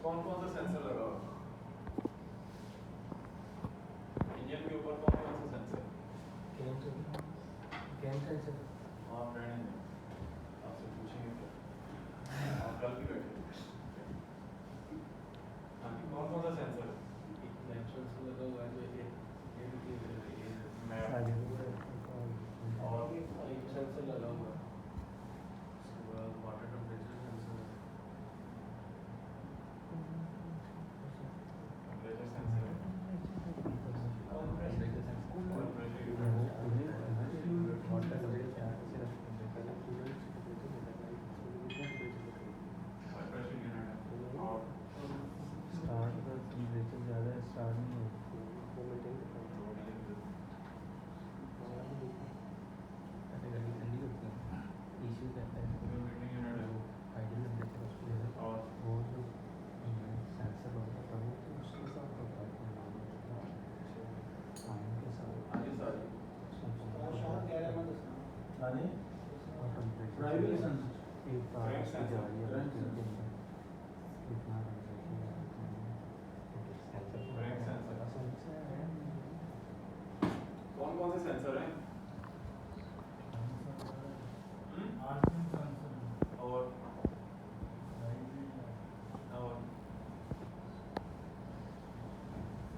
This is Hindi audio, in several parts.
कौन कौन सा सेंसर लगा हुआ इंजन के ऊपर? कौन कौन सा सेंसर? Cam sensor. आप रहने दें, आपसे पूछेंगे क्या, आप कल भी बैठे। हाँ जी, कौन कौन सा सेंसर? सेंसर लगा हुआ है जो ये मैप और एक सेंसर लगा हुआ है, उसके बाद वाटर टेम्परेचर सेंसर है, टेम्परेचर सेंसर है और प्रेशर सेंसर। और प्रेशर यूनिट है और मीटिंग यूनिट है और आगे सारी क्रैंक सेंसर। कौन कौन से सेंसर हैं? और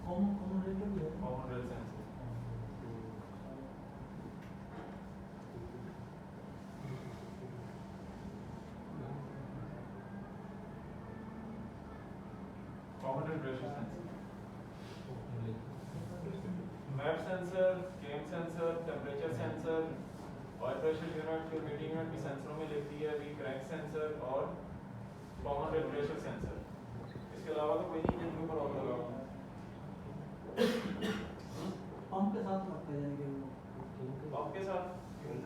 common rail sensor. Common rail pressure sensor, map sensor, cam sensor, temperature sensor, oil pressure unit जो मीटिंग यूनिट भी सेंसरों में लेती है अभी, क्रैंक सेंसर और कॉमन रेल प्रेशर सेंसर। इसके अलावा तो कोई नहीं जिनके ऊपर और लगा हुआ है। पंप के साथ लगता है यानी कि पंप के साथ फ्यूल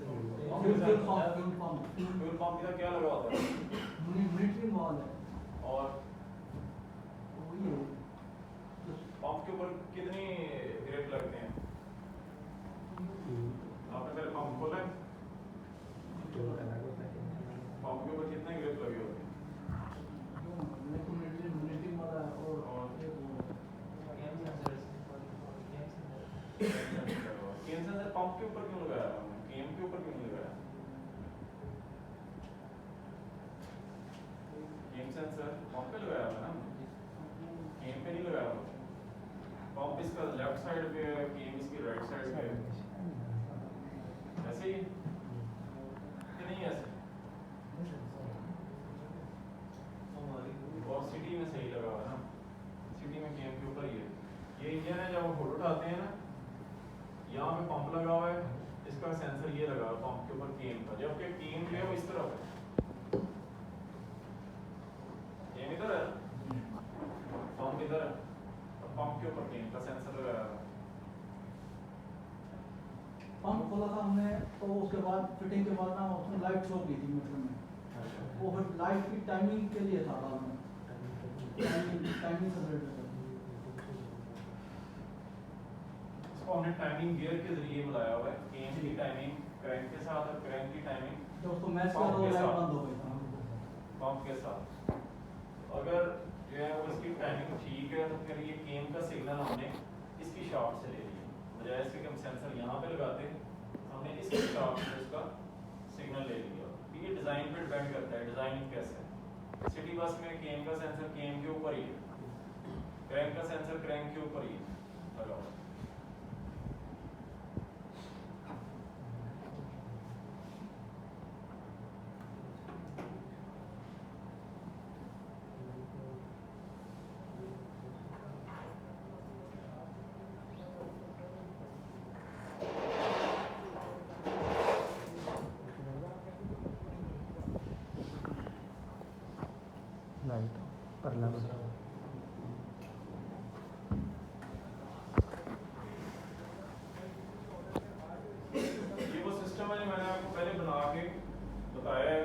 पंप फ्यूल पंप का क्या लगा होता है? मिलिट्री वॉल है और वही है। पंप के ऊपर कितनी ग्रिप लगते हैं? आपने पहले पंप खोला है? पंप के ऊपर कितने ग्रिप लगे होते हैं? मिलिट्री वाला और केम सेंसर पंप के ऊपर क्यों लगाया हमने? केम के ऊपर क्यों नहीं लगाया? केम सेंसर पंप पे लगाया हुआ ना, केम पे नहीं लगाया हुआ। पंप इसका लेफ्ट साइड पे है, केम इसकी राइट साइड पे है, ऐसे ही कि नहीं ऐसे? और सिटी में सही लगा हुआ ना, सिटी में केम के ऊपर ही है। ये इंजन है, जब हम फोटो उठाते हैं ना, यहाँ पे पंप लगा हुआ है, इसका सेंसर ये लगा हुआ है पंप के ऊपर केम का, जबकि केम जो है वो इस तरफ है, केम इधर है, पंप इधर है, और पंप के ऊपर केम का सेंसर लगाया हुआ है। पंप खोला था हमने तो उसके बाद फिटिंग के बाद ना उसमें लाइट शो की थी मीटर में, वो फिर लाइट की टाइमिंग के लिए था डालना, टाइमिंग से रिलेटेड। इसको हमने टाइमिंग गियर के जरिए बुलाया हुआ है, केम की टाइमिंग क्रैंक के साथ और क्रैंक की टाइमिंग जब उसको मैच किया तो वो लाइट बंद हो गई था। पंप के साथ। अगर जो है वो इसकी टाइमिंग ठीक है तो फिर ये केम का सिग्नल हमने इसकी शाफ्ट से ले लिया, बजाय इसके कि हम सेंसर यहाँ पे लगाते हैं, हमने इसकी शाफ्ट से इसका सिग्नल ले लिया। ये डिज़ाइन पे डिपेंड करता है, डिज़ाइनिंग कैसे है। सिटी बस में केम का सेंसर केम के ऊपर ही है, क्रैंक का सेंसर क्रैंक के ऊपर ही है लगा हुआ। ये वो सिस्टम है जो मैंने आपको पहले बना के बताया है।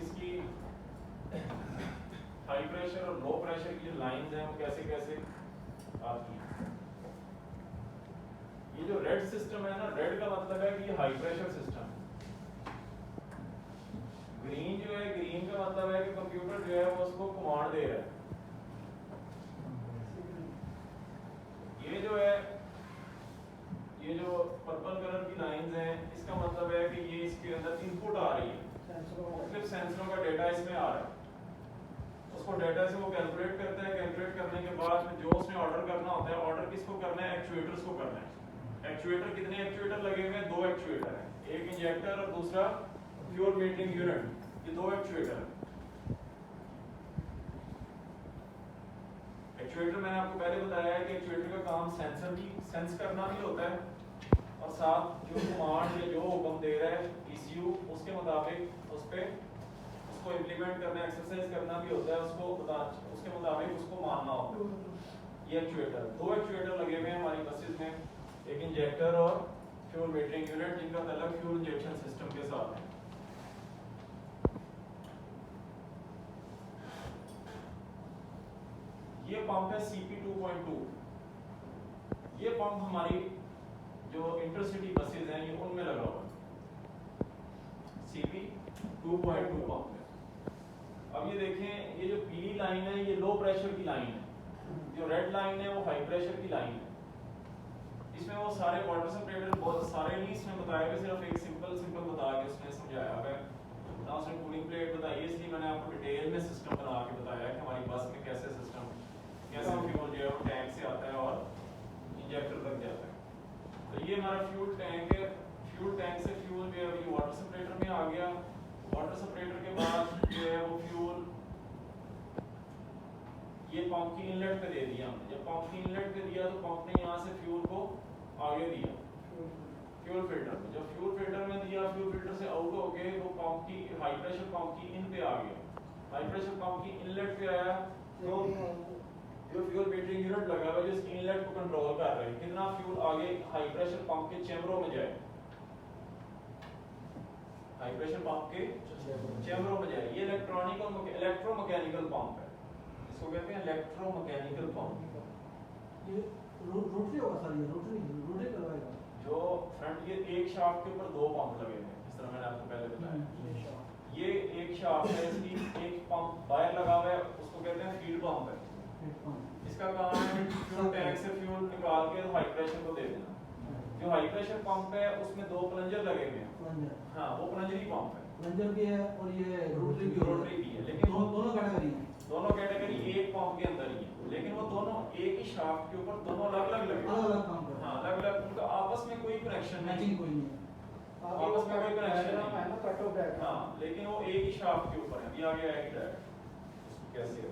इसकी हाई प्रेशर और लो प्रेशर की जो लाइंस हैं वो कैसे कैसे आती हैं। ये जो रेड सिस्टम है ना, रेड का मतलब है कि ये हाई प्रेशर सिस्टम है। ग्रीन जो है, ग्रीन का मतलब है कि कंप्यूटर जो है वो उसको कमांड दे रहा है मतलब है कि ये इसके अंदर इनपुट आ रही है, मुख्तलिफ सेंसरों का डेटा इसमें आ रहा है। उसको डेटा से वो कैलकुलेट करता है, कैलकुलेट करने के बाद जो उसने ऑर्डर करना होता है, ऑर्डर किसको करना है, एक्चुएटर्स को करना है। एक्चुएटर कितने एक्चुएटर लगे हुए हैं, 2 एक्चुएटर हैं, एक इंजेक्टर और दूसरा फ्यूल मीटरिंग यूनिट, ये 2 एक्चुएटर हैं। एक्चुएटर मैंने आपको पहले बताया है कि एक्चुएटर का काम सेंसर की सेंस करना भी होता है, और साथ जो कमांड या जो हुक्म दे रहा है ECU उसके मुताबिक उस पे उसको इम्प्लीमेंट करना, एक्सरसाइज करना भी होता है, उसके मुताबिक उसको मानना होता है। ये एक्चुएटर 2 एक्चुएटर लगे हुए हैं हमारी बसेस में, एक इंजेक्टर और फ्यूल मीटरिंग यूनिट, जिनका ताल्लुक फ्यूल इंजेक्शन सिस्टम के साथ है। ये पंप है CP2.2। ये पंप हमारी जो इंटरसिटी बसेस हैं ये उनमें लगा हुआ है, CP2.2 पंप है। अब ये देखें, ये जो पीली लाइन है ये लो प्रेशर की लाइन है, जो रेड लाइन है वो हाई प्रेशर की लाइन है। इसमें वो सारे वाटर सेपरेटर बहुत सारे नहीं इसमें बताया, सिर्फ एक सिंपल बता के उसने समझाया है ना, उसने कूलिंग प्लेट बताई है, इसलिए मैंने आपको डिटेल में सिस्टम बना के बताया है कि हमारी बस में कैसे सिस्टम, कैसे फ्यूल जो है वो टैंक से आता है और इंजेक्टर तक जाता है। तो ये हमारा फ्यूल टैंक है, फ्यूल टैंक से फ्यूल जो है वो वाटर सेपरेटर में आ गया, वाटर सेपरेटर के बाद जो है वो फ्यूल ये पंप की इनलेट पे दे दिया हमने। जब पंप की इनलेट पे दिया तो पंप ने यहाँ से फ्यूल को आगे दिया फ्यूल फिल्टर में, जब फ्यूल फिल्टर में दिया, फ्यूल फिल्टर से आउट हो गए वो पंप की हाई प्रेशर पंप की इन पे आ गया, हाई प्रेशर पंप की इनलेट पे आया, तो जो फ्यूल मीटरिंग यूनिट लगा हुआ है जिस इनलेट को कंट्रोल कर रहे हैं कितना फ्यूल आगे हाई प्रेशर पंप के चैम्बरों में जाए, हाई प्रेशर पंप के चैम्बरों में जाए। ये इलेक्ट्रोमैकेनिकल पंप है, इसको कहते हैं इलेक्ट्रोमैकेनिकल पंप। ये रोटरी होगा सर, ये रोटरी करवाएगा। जो फ्रंट ये एक शाफ्ट के ऊपर 2 पंप लगे हैं, जिस तरह मैंने आपको पहले बताया। ये एक शाफ्ट है, इसकी एक पंप बाहर लगा हुआ है, उसको कहते हैं फीड पंप है। इसका काम है फ्यूल टैंक से फ्यूल निकाल के हाई प्रेशर को दे देना। जो हाई प्रेशर पंप है उसमें 2 प्लंजर लगे हुए हैं, हाँ वो प्लंजरी पंप है, प्लंजर भी है और ये रोटरी भी है, लेकिन दोनों कैटेगरी हैं, दोनों कैटेगरी एक पंप के अंदर ही है, लेकिन वो दोनों एक ही शाफ्ट के ऊपर दोनों अलग अलग लगे, अलग काम कर, हाँ अलग अलग, उनका आपस में कोई कनेक्शन मैचिंग कोई नहीं है, आपस में कोई कनेक्शन नहीं है, कट ऑफ बैक, हाँ लेकिन वो एक ही शाफ्ट के ऊपर है। ये आगे आएगी डायरेक्ट कैसे हो।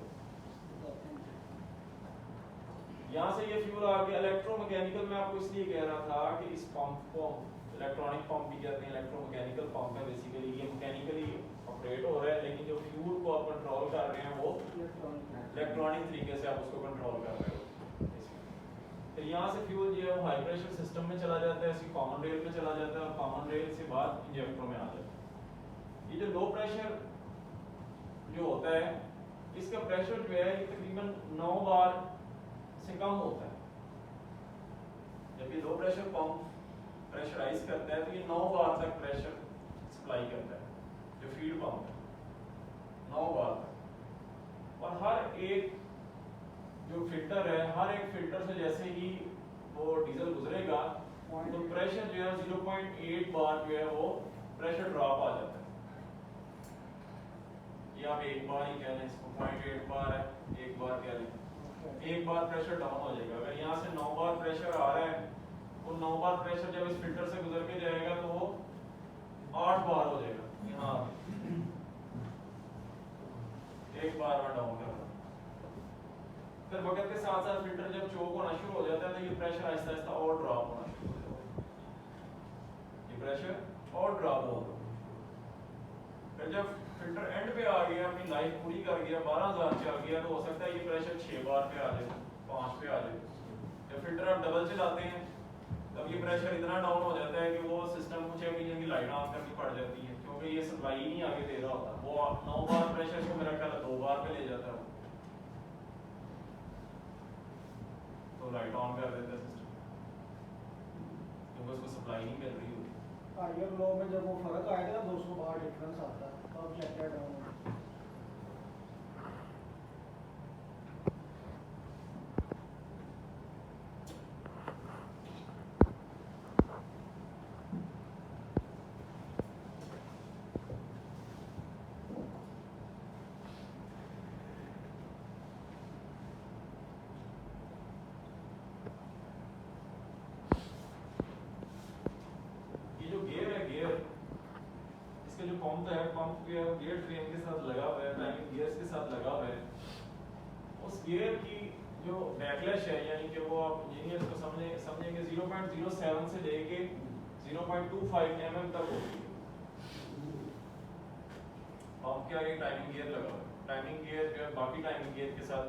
यहाँ से ये फ्यूल आ गया इलेक्ट्रोमैकेनिकल। मैं आपको इसलिए कह रहा था कि इस पंप को इलेक्ट्रॉनिक पंप भी कहते हैं, इलेक्ट्रोमैकेनिकल पंप है बेसिकली, ये मैकेनिकली ऑपरेट हो रहा है, लेकिन जो फ्यूल को आप कंट्रोल कर रहे हैं वो इलेक्ट्रॉनिक तरीके से आप उसको कंट्रोल कर रहे हो। फिर यहाँ से फ्यूल जो है वो हाई प्रेशर सिस्टम में चला जाता है, इसकी कॉमन रेल में चला जाता है, और कॉमन रेल से बाद इंजेक्टर में आ जाता है। ये जो लो प्रेशर जो होता है इसका प्रेशर जो है तकरीबन 9 बार से कम होता है। जब ये लो प्रेशर पंप प्रेशराइज करता है तो ये 9 बार तक प्रेशर सप्लाई करता है, जो फीड पंप है 9 बार तक। और हर एक जो फिल्टर है, हर एक फिल्टर से जैसे ही वो डीजल गुजरेगा तो प्रेशर जो है 0.8 बार जो है वो प्रेशर ड्रॉप आ जाता है। ये आप एक बार ही कह लें, इसको 0.8 बार है, एक बार कह लें, एक बार प्रेशर डाउन हो जाएगा। अगर यहाँ से 9 बार प्रेशर आ रहा है वो 9 बार प्रेशर जब इस फिल्टर से गुजर के जाएगा तो वो 8 बार हो जाएगा, यहाँ एक बार में डाउन कर। फिर वक्त के साथ साथ फिल्टर जब चोक होना शुरू हो जाता है तो ये प्रेशर आहिस्ता आहिस्ता और ड्रॉप होना शुरू हो जाता है, ये प्रेशर और ड्रॉप होगा। फिर जब फिल्टर एंड पे आ गया, अपनी लाइफ पूरी कर गया, 12,000 चल गया, तो हो सकता है ये प्रेशर 6 बार पे आ जाए, 5 पे आ जाए। जब फिल्टर आप डबल चलाते हैं तब ये प्रेशर इतना डाउन हो जाता है कि वो सिस्टम को चेक इंजन की लाइट ऑफ करनी पड़ जाती है, क्योंकि ये सप्लाई ही नहीं आगे दे रहा होता। वो 9 बार प्रेशर को मेरा ख्याल 2 बार पे ले जाता है, तो लाइट ऑन कर देता है सिस्टम, क्योंकि उसको सप्लाई नहीं मिल रही होती। हायर लो में जब वो फर्क आएगा ना 200 बार डिफरेंस आता है तो अब चेक डाउन पंप है, पंप के गियर ट्रेन के साथ लगा हुआ है, टाइमिंग गियर्स के साथ लगा हुआ है, उस गियर की जो बैकलैश है, यानी कि वो आप इंजीनियर्स को समझेंगे 0.07 से लेके 0.25 mm तक होती है। पंप के आगे टाइमिंग गियर लगा हुआ है, टाइमिंग गियर जो है बाकी टाइमिंग गियर के साथ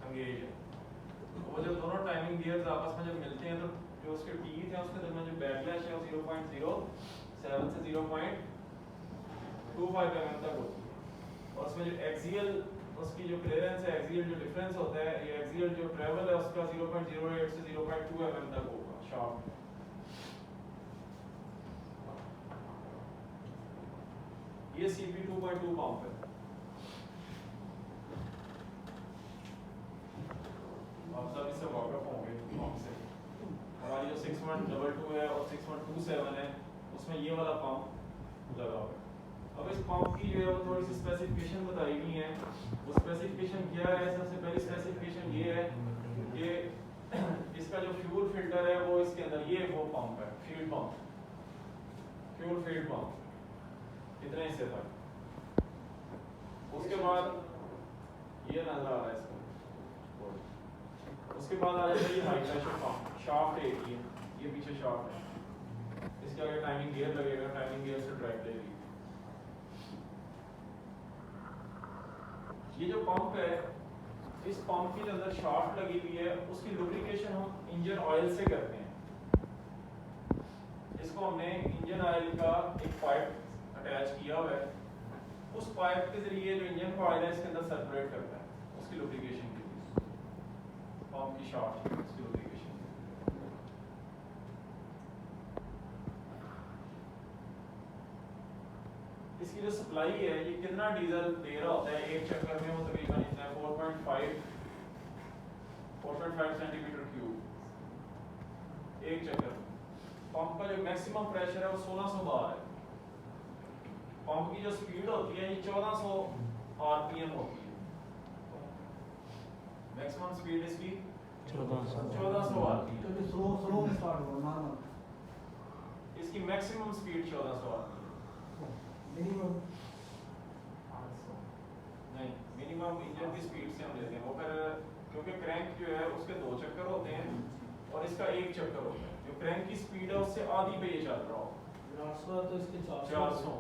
एंगेज है। तो वो जब दोनों टाइमिंग गियर्स आपस में जब मिलते हैं तो जो उसके टीथ है उसके दरमियान जो बैकलैश है वो 0.07 से 0.25 mm तक होती है, और उसमें जो एक्सियल उसकी जो क्लियरेंस है, एक्सियल जो डिफरेंस होता है, ये एक्सियल जो ट्रैवल है उसका 0.08 से 0.2 mm तक होगा शाफ्ट। ये CP 2.2 पंप है। आप सब इससे वाकिफ होंगे पंप से। हमारी जो 6122 है और 6127 है उसमें ये वाला पंप लगा हुआ है। अब इस पंप की जो है वो थोड़ी सी स्पेसिफिकेशन बताई गई है। वो स्पेसिफिकेशन क्या है? सबसे पहली स्पेसिफिकेशन ये है कि इसका जो फ्यूल फिल्टर है वो इसके अंदर, ये वो पंप है fuel pump, fuel field pump, इतने हिस्से तक। उसके बाद ये नजर आ रहा है इसका। उसके बाद आ जाता है ये हाई प्रेशर पंप, शाफ्ट है ये पीछे शाफ्ट है, इसके आगे टाइमिंग गियर लगेगा, टाइमिंग गियर से ड्राइव लेगी। ये जो पंप है, इस पंप के अंदर शाफ्ट लगी हुई है, उसकी लुब्रिकेशन हम इंजन ऑयल से करते हैं। इसको हमने इंजन ऑयल का एक पाइप अटैच किया हुआ है, उस पाइप के जरिए जो इंजन का ऑयल है इसके अंदर सर्कुलेट करता है उसकी लुब्रिकेशन के लिए, पंप की शाफ्ट उसकी लुब्रिकेशन। इसकी जो सप्लाई है, ये कितना डीजल दे रहा होता है एक चक्कर में, वो तकरीबन इतना 4.5 सेंटीमीटर क्यूब एक चक्कर में। पंप का जो मैक्सिमम प्रेशर है वो 1600 बार है। पंप की जो स्पीड होती है ये 1400 आरपीएम होती है। मैक्सिमम स्पीड इसकी 1400 आरपीएम, क्योंकि स्लो में स्टार्ट होगा नॉर्मल। इसकी मैक्सिमम स्पीड 1400 आरपीएम। मिनिमम नहीं, मिनिमम इंजन की स्पीड से हम लेते हैं वो, फिर क्योंकि क्रैंक जो है उसके 2 चक्कर होते हैं और इसका 1 चक्कर होता है। जो क्रैंक की स्पीड है उससे आधी पे ये चल रहा हो, 800 तो इसके 400।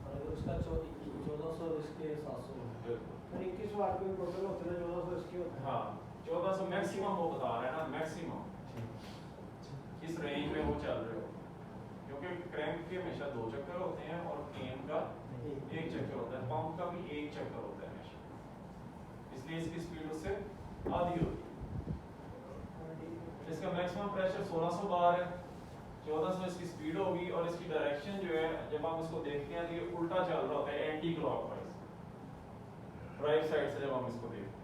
और अगर उसका 1400 इसके 700 बिल्कुल, फिर 21 वाट के टोटल होते हैं, 1400 इसके होते हैं। हाँ 1400 मैक्सिमम वो बता रहा है ना, मैक्सिमम इस रेंज में वो चल रहे हो, क्योंकि क्रैंक के हमेशा 2 चक्कर होते हैं और केन का 1 चक्कर होता है, पंप का भी 1 चक्कर होता है हमेशा, इसलिए इसकी स्पीड उससे आधी होती है। इसका मैक्सिमम प्रेशर 1600 बार है, 1400 इसकी स्पीड होगी, और इसकी डायरेक्शन जो है जब हम इसको देखते हैं तो ये उल्टा चल रहा होता है, एंटी क्लॉकवाइज, राइट साइड से जब हम इसको देखते हैं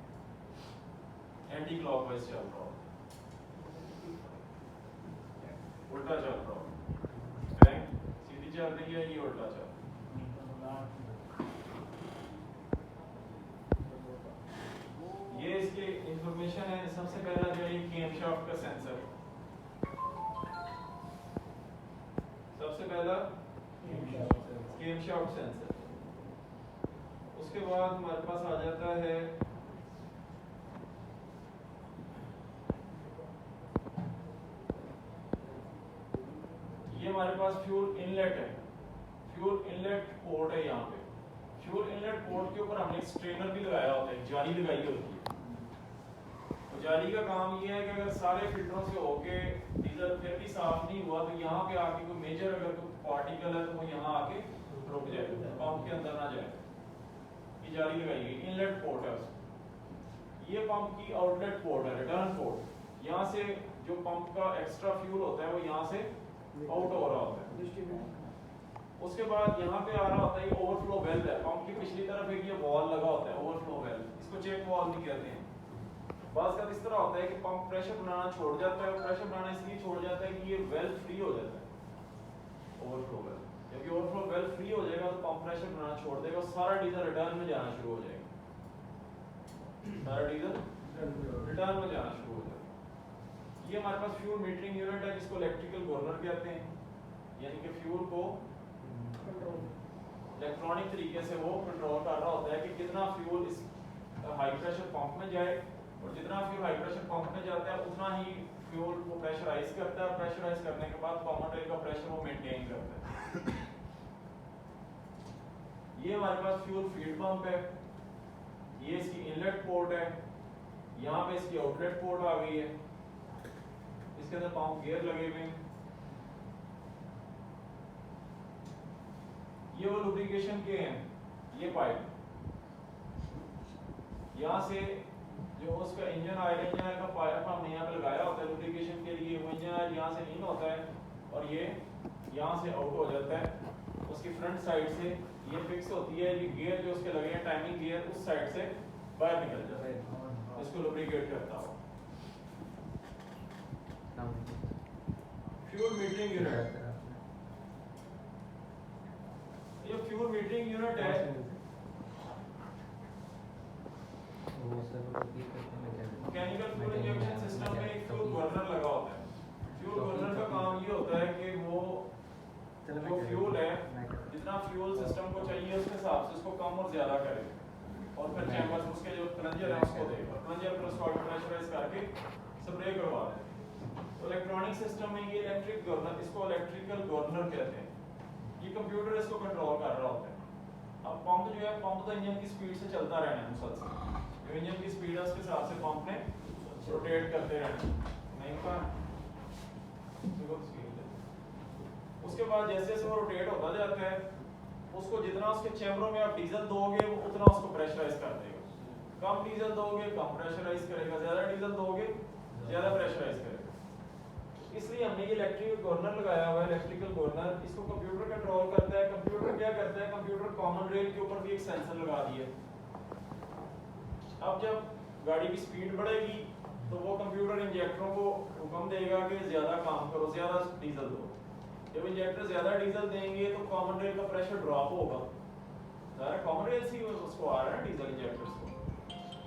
एंटी क्लॉकवाइज चल रहा होता है, उल्टा चल रहा होता है। क्रैंक सीधी चल रही है, ये उल्टा चल रहा है। ये इसकी इंफॉर्मेशन है। सबसे पहला जो है ये कैमशाफ्ट का सेंसर, सबसे पहला कैमशाफ्ट सेंसर। उसके बाद हमारे पास आ जाता है ये हमारे पास फ्यूल इनलेट है, फ्यूल इनलेट पोर्ट है। यहाँ पे फ्यूल इनलेट पोर्ट के ऊपर हमने एक स्ट्रेनर भी लगाया होता है, जाली लगाई होती है। जाली का काम ये है कि अगर सारे फिल्टरों से होके डीजल फिर भी साफ नहीं हुआ तो यहाँ पे आके कोई मेजर अगर कोई पार्टिकल है तो वो यहाँ आके रुक जाए, पंप के अंदर ना जाए। ये जाली लगाई गई, इनलेट पोर्ट है उसको। ये पंप की आउटलेट पोर्ट है, रिटर्न पोर्ट। यहाँ से जो पंप का एक्स्ट्रा फ्यूल होता है वो यहाँ से आउट हो रहा होता है। उसके बाद यहाँ पे आ रहा होता है ये ओवरफ्लो वेल्व है। पंप की पिछली तरफ एक ये वॉल लगा होता है, ओवरफ्लो वेल्व, इसको चेक वॉल भी कहते हैं। बात का इस तरह होता है कि पंप प्रेशर बनाना छोड़ जाता है, और प्रेशर बनाना इसलिए छोड़ जाता है कि ये वेल्व फ्री हो जाता है, ओवरफ्लो वेल्व। जबकि ओवरफ्लो वेल्व फ्री हो जाएगा तो पंप प्रेशर बनाना छोड़ देगा, सारा डीजल रिटर्न में जाना शुरू हो जाएगा, सारा डीजल रिटर्न में जाना शुरू हो जाएगा। ये हमारे पास फ्यूल मीटरिंग यूनिट है जिसको इलेक्ट्रिकल गवर्नर कहते हैं, यानी कि फ्यूल को इलेक्ट्रॉनिक तरीके से वो कंट्रोल कर रहा होता है कि कितना फ्यूल इस हाई प्रेशर पंप में जाए, और जितना फ्यूल हाई प्रेशर पंप में जाता है उतना ही फ्यूल को प्रेशराइज करता है, प्रेशराइज करने के बाद कॉमन रेल का प्रेशर वो मेंटेन करता है। ये हमारे पास फ्यूल फीड पंप है, ये इसकी इनलेट पोर्ट है, यहाँ पे इसकी आउटलेट पोर्ट आ गई है, इसके अंदर पंप गियर लगे हुए हैं। ये वो लुब्रिकेशन के हैं, ये पाइप यहाँ से जो उसका इंजन ऑयल का पाइप हमने यहाँ पे लगाया होता है लुब्रिकेशन के लिए, वो इंजन ऑयल यहाँ से इन होता है और ये यहाँ से आउट हो जाता है। उसकी फ्रंट साइड से ये फिक्स होती है, ये गियर जो उसके लगे हैं टाइमिंग गियर उस साइड से बाहर निकल जाता है, इसको लुब्रिकेट करता हो। फ्यूल मीटरिंग यूनिट, ये फ्यूल मीटरिंग यूनिट है। मैकेनिकल फ्यूल इंजेक्शन सिस्टम में एक फ्यूल गवर्नर लगा होता है। फ्यूल गवर्नर का काम ये होता है कि वो जो फ्यूल है, जितना फ्यूल सिस्टम को चाहिए उसके हिसाब से उसको कम और ज्यादा करे, और फिर चैम्बर में उसके जो प्लंजर है उसको देगा, प्लंजर पर उसको प्रेशराइज करके स्प्रे करवा दे। तो इलेक्ट्रॉनिक सिस्टम में ये इलेक्ट्रिक गवर्नर, इसको इलेक्ट्रिकल गवर्नर कहते हैं, ये कंप्यूटर इसको कंट्रोल कर रहा होता है। अब पंप जो है, पंप तो इंजन की स्पीड से चलता रहना है मुसलसल, जो इंजन की स्पीड है उसके हिसाब से पंप ने रोटेट करते रहना नहीं का। उसके बाद जैसे जैसे वो रोटेट होता जाता है, उसको जितना उसके चैम्बरों में आप डीजल दोगे वो उतना उसको प्रेशराइज कर देगा। कम डीजल दोगे कम प्रेशराइज करेगा, ज्यादा डीजल दोगे ज्यादा प्रेशराइज करेगा। इसलिए हमने ये इलेक्ट्रिक गवर्नर लगाया हुआ है, इलेक्ट्रिकल गवर्नर। इसको कंप्यूटर कंट्रोल करता है। कंप्यूटर क्या करता है, कंप्यूटर कॉमन रेल के ऊपर भी एक सेंसर लगा दिया। अब जब गाड़ी की स्पीड बढ़ेगी तो वो कंप्यूटर इंजेक्टरों को हुक्म देगा कि ज्यादा काम करो, ज्यादा डीजल दो। जब इंजेक्टर ज्यादा डीजल देंगे तो कॉमन रेल का प्रेशर ड्रॉप होगा, सारा कॉमन रेल से उसको आ रहा है डीजल इंजेक्टर्स को।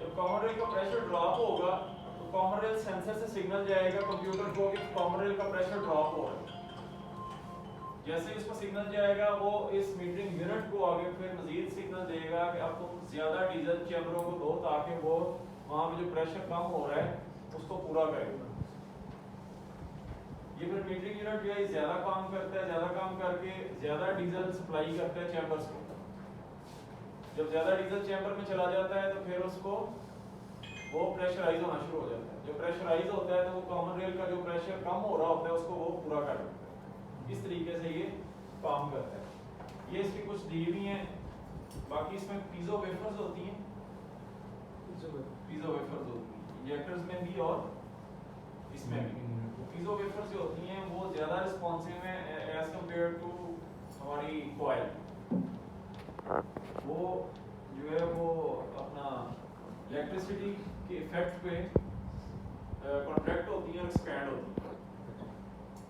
जब कॉमन रेल का प्रेशर ड्रॉप होगा तो कॉमन रेल सेंसर से सिग्नल जाएगा कंप्यूटर को कि कॉमन रेल का प्रेशर ड्रॉप हो रहा है। जैसे इसको सिग्नल जाएगा वो इस मीटरिंग यूनिट को आगे फिर मजीद सिग्नल देगा कि अब तुम ज्यादा डीजल चैम्बरों को दो ताकि वो वहां पे जो प्रेशर कम हो रहा है उसको पूरा करेगा। ये फिर मीटरिंग यूनिट जो है ज्यादा काम करता है, ज्यादा काम करके ज्यादा डीजल सप्लाई करता है चैम्बर्स को। जब ज्यादा डीजल चैम्बर में चला जाता है तो फिर उसको वो प्रेशराइज होना शुरू हो जाता है। जो प्रेशराइज होता है तो वो कॉमन रेल का जो प्रेशर कम हो रहा होता है उसको वो पूरा कर देता है। इस तरीके से ये काम करता है। ये इसकी कुछ दी हुई हैं, बाकी इसमें पीजो वेफर्स होती हैं, पीजो वेफर्स होती हैं इंजेक्टर्स में भी और इसमें भी। पीजो वेफर्स जो होती हैं वो ज्यादा रिस्पॉन्सिव है एज कंपेयर टू हमारी कॉइल। वो जो है वो अपना इलेक्ट्रिसिटी के इफेक्ट पे कॉन्ट्रैक्ट होती है और एक्सपैंड होती है,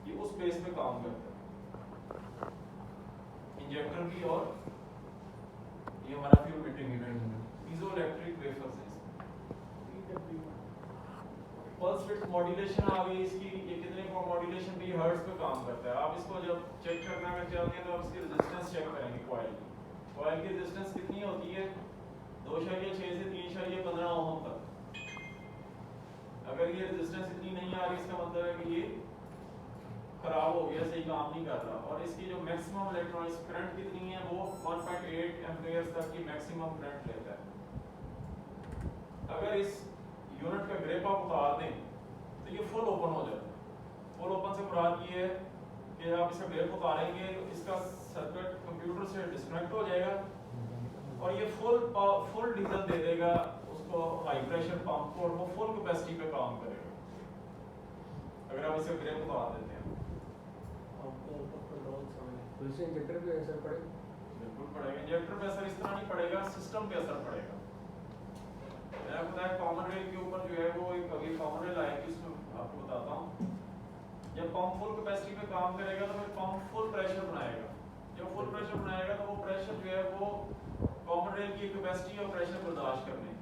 ये उस बेस पे काम करता है इंजेक्टर भी और ये हमारा fuel metering unit. Piezo electric wafers है। पल्स विड्थ मॉड्यूलेशन आ गई इसकी, ये कितने को मॉड्यूलेशन भी हर्ट्ज पे काम करता है। आप इसको जब चेक करना अगर चाहते हैं तो आप इसकी रेजिस्टेंस चेक करेंगे। कॉइल की रेजिस्टेंस कितनी होती है, 2.6 से 3.15 ओम तक। अगर ये रेजिस्टेंस इतनी नहीं आ रही इसका मतलब है कि ये खराब हो गया, सही काम नहीं कर रहा। और इसकी जो मैक्सिमम इलेक्ट्रॉनिक्स करंट कितनी है वो 1.8 एम्पियर्स तक की मैक्सिमम करंट लेता है। अगर इस यूनिट का ग्रिप आप उतार दें तो ये फुल ओपन हो जाता है। फुल ओपन से मुराद ये है कि आप इसका ग्रिप उतारेंगे तो इसका सर्किट कंप्यूटर से डिस्कनेक्ट हो जाएगा और ये फुल डीजल दे देगा उसको हाई प्रेशर पंप को, और वो फुल कैपेसिटी पे काम करेगा अगर आप इसका ग्रिप उतार देते हैं। तो इससे इंजेक्टर पे असर पड़ेगा? बिल्कुल पड़ेगा। इंजेक्टर पे असर इस तरह नहीं पड़ेगा, सिस्टम पे असर पड़ेगा। मैंने बताया कॉमन रेल के ऊपर जो है वो एक अभी कॉमन रेल आएगी, उसमें आपको बताता हूँ। जब पंप फुल कैपेसिटी पे काम करेगा तो फिर पंप फुल प्रेशर बनाएगा। जब फुल प्रेशर बनाएगा तो वो प्रेशर जो है वो कॉमन रेल की कैपेसिटी और प्रेशर बर्दाश्त करने।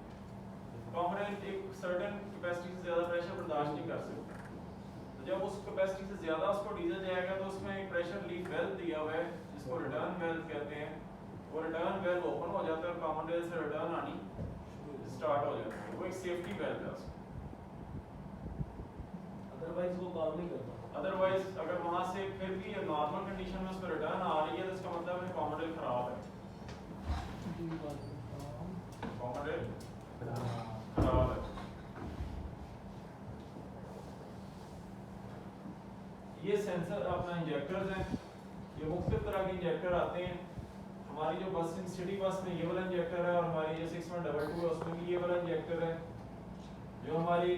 कॉमन रेल एक सर्टेन कैपेसिटी से ज्यादा प्रेशर बर्दाश्त नहीं कर सकता। तो जब उस कैपेसिटी से ज़्यादा उसको डीजल जाएगा तो उसमें एक प्रेशर रिलीफ वेल्व दिया हुआ है जिसको रिटर्न वेल्व कहते हैं। वो रिटर्न वेल्व ओपन हो जाता है और कॉमन रेल से रिटर्न आनी स्टार्ट हो जाती है। वो एक सेफ्टी वेल्व है उसका। अदरवाइज वो काम नहीं करता। अदरवाइज अगर वहाँ से फिर भी नॉर्मल कंडीशन में उसमें रिटर्न आ रही है तो इसका मतलब है कॉमन रेल खराब है। कॉमन रेल खराब है। ये सेंसर अपना इंजेक्टर्स हैं। ये मुख्तलिफ तरह के इंजेक्टर आते हैं। हमारी जो बस सिटी बस में ये वाला इंजेक्टर है और हमारी जो 6122 है उसमें भी ये वाला इंजेक्टर है। जो हमारी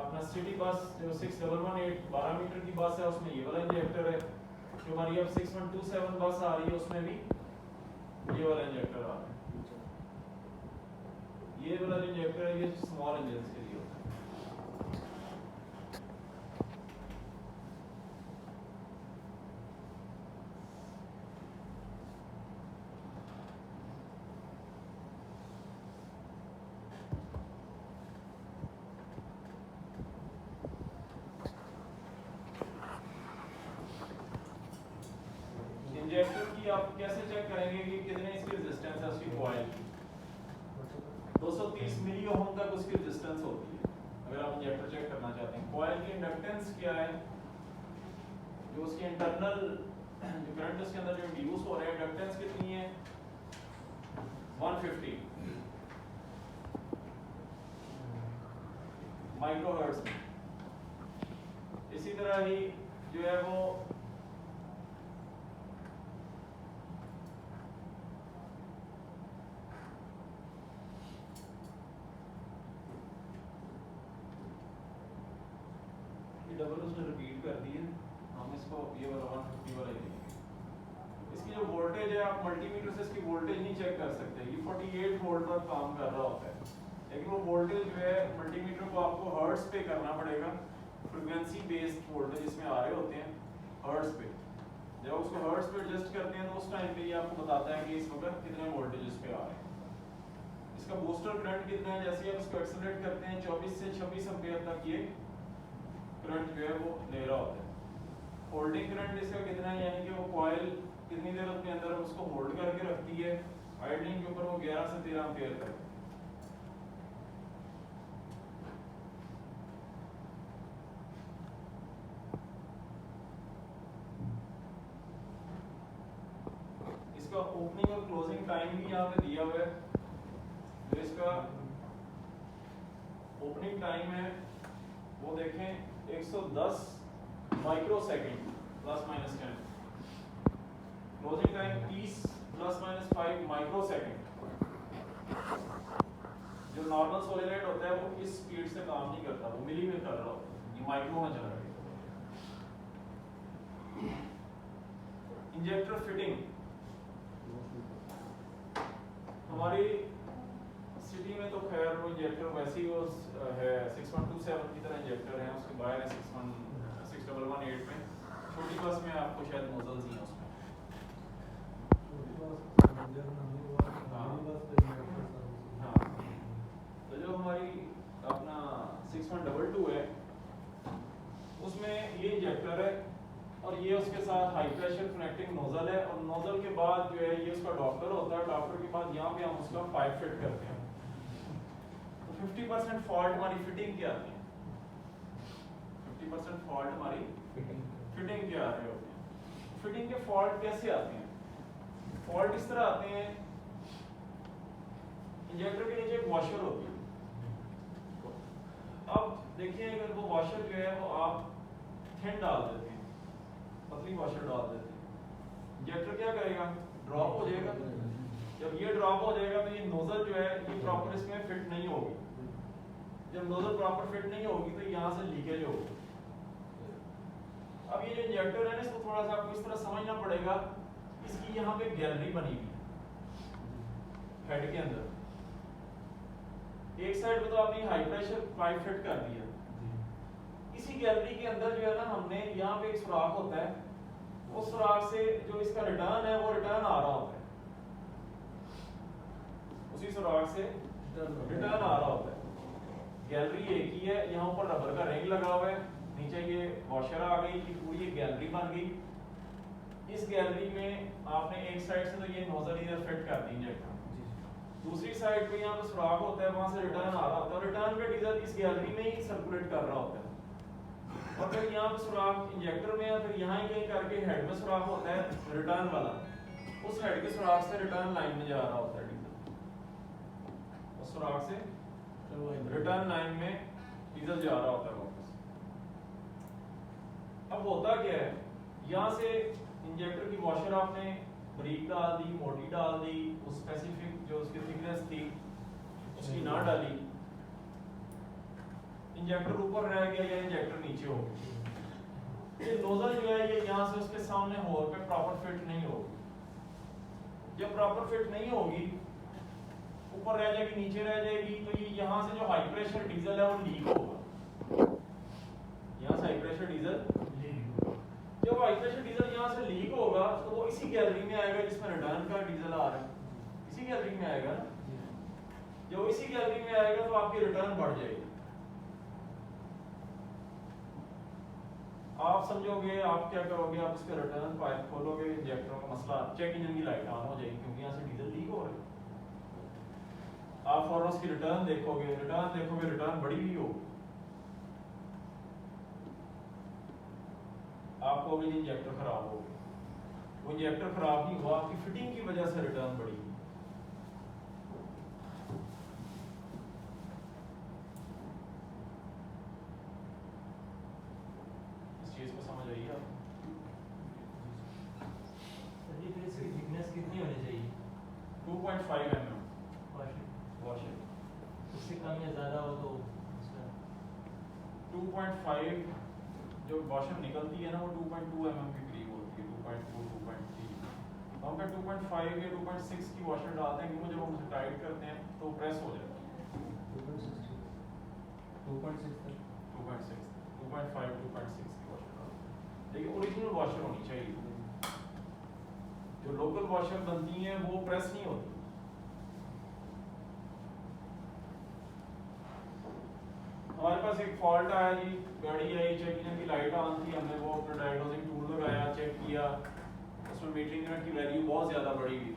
अपना सिटी बस जो 6118 12 मीटर की बस है उसमें ये वाला इंजेक्टर है। जो हमारी अब 6127 बस आ रही है उसमें भी ये वाला इंजेक्टर आ रहा है। ये वाला जो इंजेक्टर है ये स्मॉल इंजन के लिए होता है। इंजेक्टर की आप कैसे चेक करेंगे कि कितने इसकी रेजिस्टेंस है उसकी कॉइल की। 230 मिली ओम तक उसकी रेजिस्टेंस होती है अगर आप इंजेक्टर चेक करना चाहते हैं। कॉइल की इंडक्टेंस क्या है, जो उसकी इंटरनल जो करंट उसके अंदर जो इंड्यूस हो रहा है इंडक्टेंस कितनी है 150 माइक्रोहर्ट्ज में। इसी तरह ही जो है वो डबल उसने रिपीट कर दी है। हम इसको ये वाला 150 वाला ही लेंगे। इसकी जो वोल्टेज है आप मल्टीमीटर से इसकी वोल्टेज नहीं चेक कर सकते। ये 48 वोल्ट पर काम कर रहा होता है, लेकिन वो वोल्टेज जो है मल्टीमीटर को आपको हर्ट्ज पे करना पड़ेगा। फ्रीक्वेंसी बेस्ड वोल्टेज इसमें आ रहे होते हैं हर्ट्ज पे। जब उसको हर्ट्ज पे एडजस्ट करते हैं तो उस टाइम पे ये आपको बताता है कि इस वक्त कितने वोल्टेज इस पे आ रहे हैं। इसका बूस्टर करंट कितना है, जैसे आप इसको एक्सेलरेट करते हैं 24 से 26 एम्पीयर तक ये करंट जो है वो ले रहा होता है। होल्डिंग करंट इसका कितना है, यानी कि वो कॉइल कितनी देर अपने अंदर उसको होल्ड करके रखती है। आइडलिंग के ऊपर वो 11 से 13 एम्पीयर तक। इसका ओपनिंग और क्लोजिंग टाइम भी यहाँ पे दिया हुआ है। जो इसका ओपनिंग टाइम है वो देखें 110 micro second plus minus 10। Closing time 30 plus minus 5 micro second. जो नॉर्मल सोलेनोइड होता है वो इस स्पीड से काम नहीं करता, वो मिली में कर रहा होता है, ये माइक्रो में चल रहा है। इंजेक्टर फिटिंग हमारी सिटी में तो खैर वो इंजेक्टर वैसे ही वो है 6127 की तरह इंजेक्टर है, उसके बाहर है 6118 में। छोटी बस में आपको शायद नोजल्स ही हैं उसमें। हाँ, तो जो हमारी अपना 6122 है उसमें ये इंजेक्टर है और ये उसके साथ हाई प्रेशर कनेक्टिंग नोजल है। और नोजल के बाद जो है ये उसका डॉक्टर होता है। डॉक्टर के बाद यहाँ पे हम उसका पाइप फिट करते हैं। तो 50% फॉल्ट हमारी फिटिंग के आती है। 50% फॉल्ट हमारी फिटिंग के आ रहे होते हैं। फिटिंग के फॉल्ट कैसे आते हैं? फॉल्ट इस तरह आते हैं, इंजेक्टर के नीचे एक वॉशर होती है। अब देखिए अगर वो वॉशर जो है वो आप थिन डाल देते हैं, पतली वॉशर डाल देते हैं, इंजेक्टर क्या करेगा, ड्रॉप हो जाएगा। जब ये ड्रॉप हो जाएगा तो ये नोजल जो है ये प्रॉपर इसमें फिट नहीं होगी। जब नोजल प्रॉपर फिट नहीं होगी तो यहाँ से लीकेज होगी। अब ये जो इंजेक्टर है ना इसको थोड़ा सा आपको इस तरह समझना पड़ेगा। इसकी यहाँ पे गैलरी बनी हुई है हेड के अंदर। एक साइड पे तो आपने हाई प्रेशर पाइप फिट कर दिया, इसी गैलरी के अंदर जो है ना हमने यहाँ पे एक सुराख होता है, उस सुराख से जो इसका रिटर्न है वो रिटर्न आ रहा होता है, उसी सुराख से रिटर्न आ रहा होता है। गैलरी एक ही है, यहाँ ऊपर रबर का रिंग लगा हुआ है, नीचे ये वॉशर आ गई, ये पूरी एक गैलरी बन गई। इस गैलरी में आपने एक साइड से तो ये नोजल इधर फिट कर दी इंजेक्टर, दूसरी साइड पे यहाँ पे सुराख होता है, वहां से रिटर्न आ रहा होता है, रिटर्न का डीजल इस गैलरी में ही सर्कुलेट कर रहा होता है। और फिर यहाँ पे सुराख इंजेक्टर में है, फिर यहाँ ही कहीं करके हेड में सुराख होता है रिटर्न वाला, उस हेड के सुराख से रिटर्न लाइन में जा रहा होता है डीजल, उस सुराख से रिटर्न लाइन में डीजल जा रहा होता है वापस। अब होता क्या है, यहाँ से इंजेक्टर की वॉशर आपने बारीक डाल दी, मोटी डाल दी, उस स्पेसिफिक जो उसकी थिकनेस थी उसकी ना डाली, इंजेक्टर ऊपर रह गया या इंजेक्टर नीचे हो गया, ये नोजल जो है ये यहाँ से उसके सामने होल पे प्रॉपर फिट नहीं होगी। जब प्रॉपर फिट नहीं होगी, ऊपर रह जाएगी नीचे रह जाएगी, तो ये यहाँ से जो हाई प्रेशर डीजल है वो लीक होगा, यहाँ से हाई प्रेशर डीजल, जब हाई प्रेशर डीजल यहाँ से लीक होगा तो वो इसी गैलरी में आएगा जिसमें रिटर्न का डीजल आ रहा है, इसी गैलरी में आएगा ना। जब इसी गैलरी में आएगा तो आपकी रिटर्न बढ़ जाएगी। आप समझोगे, आप क्या करोगे, आप इसके रिटर्न पाइप खोलोगे, इंजेक्टरों का मसला, चेक इंजन की लाइट ऑन हो जाएगी क्योंकि यहाँ से डीजल लीक हो रहा है। आप फौरन उसकी रिटर्न देखोगे, रिटर्न बड़ी हुई होगी, आपको भी इंजेक्टर खराब हो गया, वो इंजेक्टर खराब नहीं हुआ, आपकी फिटिंग की वजह से रिटर्न बढ़ी। इस चीज को समझ आइए आप। सर जी, फिर इसकी थिकनेस कितनी होनी चाहिए? 2.5 mm वॉशर, उससे कम या ज़्यादा हो तो 2.5 जो वॉशर निकलती है ना वो 2.2 mm के करीब होती है, 2.2 2.3। हम पे 2.5 या 2.6 की वॉशर डालते हैं क्योंकि जब हम उसे टाइट करते हैं तो प्रेस हो जाता है। 2.6 तक 2.6 2.5 2.6 की वॉशर डालते हैं, लेकिन ओरिजिनल वॉशर होनी चाहिए। जो लोकल वॉशर बनती हैं वो प्रेस नहीं होती। हमारे पास एक फॉल्ट आया जी, गाड़ी आई, चेक इंजन की लाइट ऑन थी, हमने वो अपना डायग्नोस्टिक टूल लगाया, चेक किया, उसमें मीटरिंग यूनिट की वैल्यू बहुत ज़्यादा बढ़ी हुई।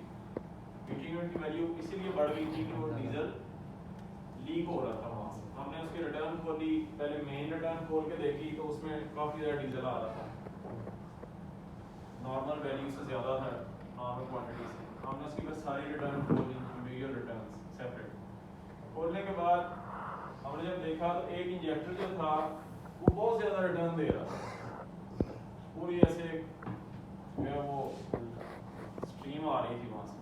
मीटरिंग यूनिट की वैल्यू इसीलिए बढ़ गई थी कि वो डीजल लीक हो रहा था वहाँ से। हमने उसकी रिटर्न खोली, पहले मेन रिटर्न खोल के देखी तो उसमें काफ़ी ज़्यादा डीजल आ रहा था, नॉर्मल वैल्यू से ज़्यादा था, नॉर्मल क्वान्टिटी से। हमने उसकी बस सारी रिटर्न खोली, इंडिविजुअल रिटर्न सेपरेट। खोलने के बाद हमने जब देखा तो एक इंजेक्टर जो था वो बहुत ज़्यादा रिटर्न दे रहा था, पूरी ऐसे जो है वो स्ट्रीम आ रही थी वहाँ से।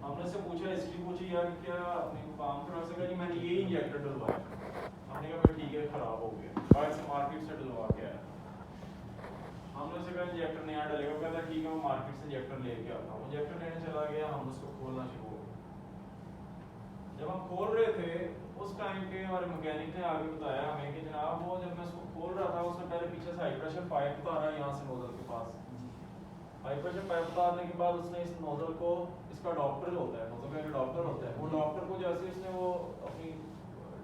हमने से पूछा, हिस्ट्री पूछी, यार क्या अपने काम करा सका जी, मैंने ये इंजेक्टर डलवाया। हमने कहा भाई ठीक है, ख़राब हो गया, बाहर से मार्केट से डलवा के आया। हमने उसे कहा इंजेक्टर नया डलेगा, कहता ठीक है मैं मार्केट से इंजेक्टर लेके आता हूँ। इंजेक्टर लेने चला गया, हम उसको खोलना शुरू हो गया। जब हम खोल रहे थे उस टाइम पे हमारे मैकेनिक ने आगे बताया हमें कि जनाब वो जब मैं उसको खोल रहा था उसमें पहले पीछे से हाई प्रेशर पाइप उतारा यहाँ से नोजल के पास। हाई प्रेशर पाइप उतारने के बाद उसने इस नोजल को, इसका डॉक्टर होता है, नोजल का डॉक्टर होता है, वो डॉक्टर को जैसे उसने वो अपनी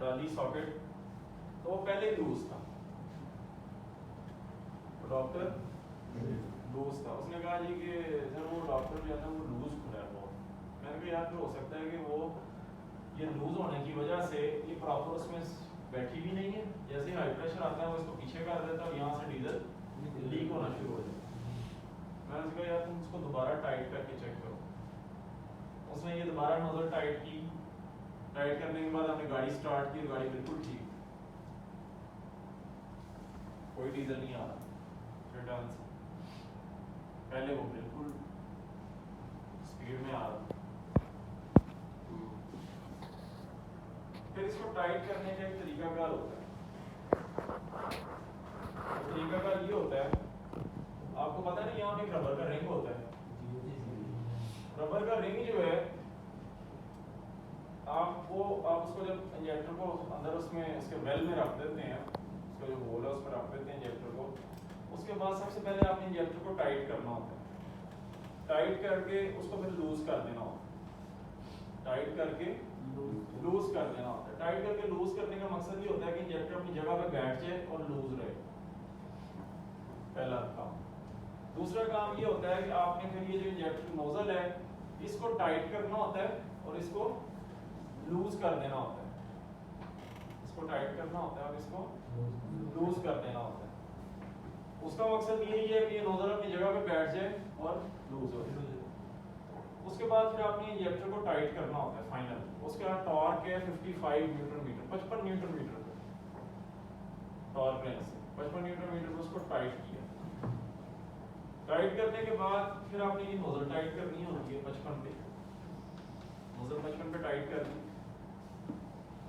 डाली सॉकेट तो वो पहले लूज था, डॉक्टर लूज था। उसने कहा जी कि सर वो डॉक्टर जो है ना वो लूज खुला है बहुत। मैंने कहा यार फिर हो सकता है कि वो ये लूज होने की वजह से ये प्रॉपर उसमें बैठी भी नहीं है, जैसे हाई प्रेशर आता है वो इसको पीछे कर देता है और यहाँ से डीजल लीक होना शुरू हो जाता है। मैंने उसको यार तुम इसको दोबारा टाइट करके चेक करो। उसने ये दोबारा नोजल टाइट की, टाइट करने के बाद हमने गाड़ी स्टार्ट की, गाड़ी बिल्कुल ठीक, कोई डीजल नहीं आ रहा रिटर्न से, पहले वो बिल्कुल स्पीड में आ रहा। फिर इसको टाइट करने का एक तरीकाकार होता है। तरीकाकार ये होता है, आपको पता है ना यहाँ पे एक रबर का रिंग होता है। रबर का रिंग जो है आप उसको जब इंजेक्टर को अंदर उसमें उसके वेल में रख देते हैं, उसका जो होल है उसमें रख देते हैं इंजेक्टर को, उसके बाद सबसे पहले आपने इंजेक्टर को टाइट करना होता है। टाइट करके उसको फिर लूज कर देना होता है टाइट करके लूज कर देना होता है। टाइट करके लूज करने का मकसद ये होता है कि इंजेक्टर अपनी जगह पे बैठ जाए और लूज रहे, पहला काम। दूसरा काम ये होता है कि आपने फिर ये जो इंजेक्टर नोजल है इसको टाइट करना होता है और इसको लूज कर देना होता है। इसको टाइट करना होता है और इसको लूज कर देना होता है। उसका मकसद यही है कि ये नोजल अपनी जगह पे बैठ जाए और लूज हो जाए। उसके बाद फिर आपने इंजेक्टर को टाइट करना होता है फाइनल। उसका टॉर्क है 55 newton metre, 55 newton metre torque लेने से 55 न्यूटन मीटर पे उसको टाइट किया। टाइट करने के बाद फिर आपने ये नोजल टाइट करनी होती है 55 पे, नोजल 55 पे टाइट कर दी।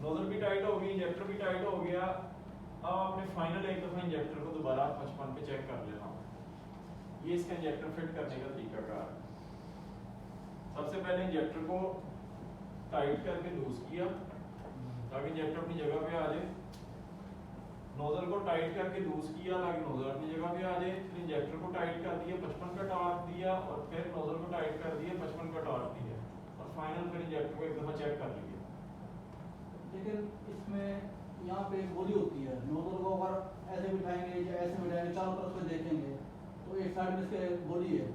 नोजल भी टाइट हो गई, इंजेक्टर भी टाइट हो गया। अब आपने फाइनल एक दफा इंजेक्टर को दोबारा 55 पे चेक कर लेना। ये इसका इंजेक्टर फिट करने का तरीकाकार है। सबसे पहले इंजेक्टर को टाइट करके लूज किया ताकि इंजेक्टर अपनी जगह पे आ जाए। नोजल को टाइट करके लूज किया ताकि नोजल अपनी जगह पे आ जाए। फिर इंजेक्टर को टाइट कर दिया, 55 का टॉर्क दिया और फिर नोजल को टाइट कर दिया, 55 का टॉर्क दिया और फाइनल फिर इंजेक्टर को एक दफा चेक कर लिया। लेकिन इसमें यहाँ पे एक गोली होती है, नोजल को अगर ऐसे बिठाएंगे या ऐसे बिठाएंगे, चारों तरफ से देखेंगे तो एक साइड में इसके गोली है,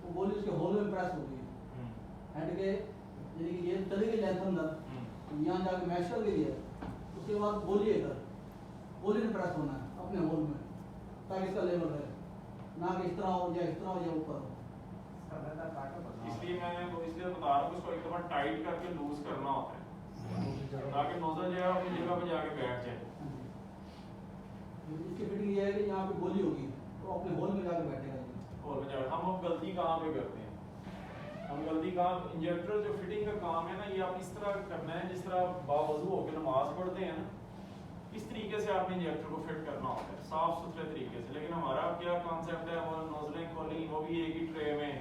वो गोली उसके होल में प्रेस होगी हेड के, यानी कि ये चली गई लेंथ अंदर, यहाँ जाके मैश कर गई है। उसके बाद गोली है इधर, गोली ने प्रेस होना है अपने होल में ताकि इसका लेवल रहे, ना कि इस तरह हो या इस तरह हो या ऊपर हो। इसलिए मैं इसलिए बता रहा हूँ इसको एक दफा टाइट करके लूज करना होता है ताकि नोजल जो है अपनी जगह पे जाके बैठ जाए। इसकी फिटिंग ये है कि यहाँ पे गोली होगी तो अपने होल में जाके बैठेगा। होल में जाके हम गलती कहाँ पे करते हैं, हम गलती कहाँ, इंजेक्टर जो फिटिंग का काम है ना ये आप इस तरह करना है जिस तरह बावजू होकर नमाज पढ़ते हैं ना, इस तरीके से आपने इंजेक्टर को फिट करना होता है साफ सुथरे तरीके से। लेकिन हमारा क्या कॉन्सेप्ट है, वो नोजलें खोली वो भी एक ही ट्रे में,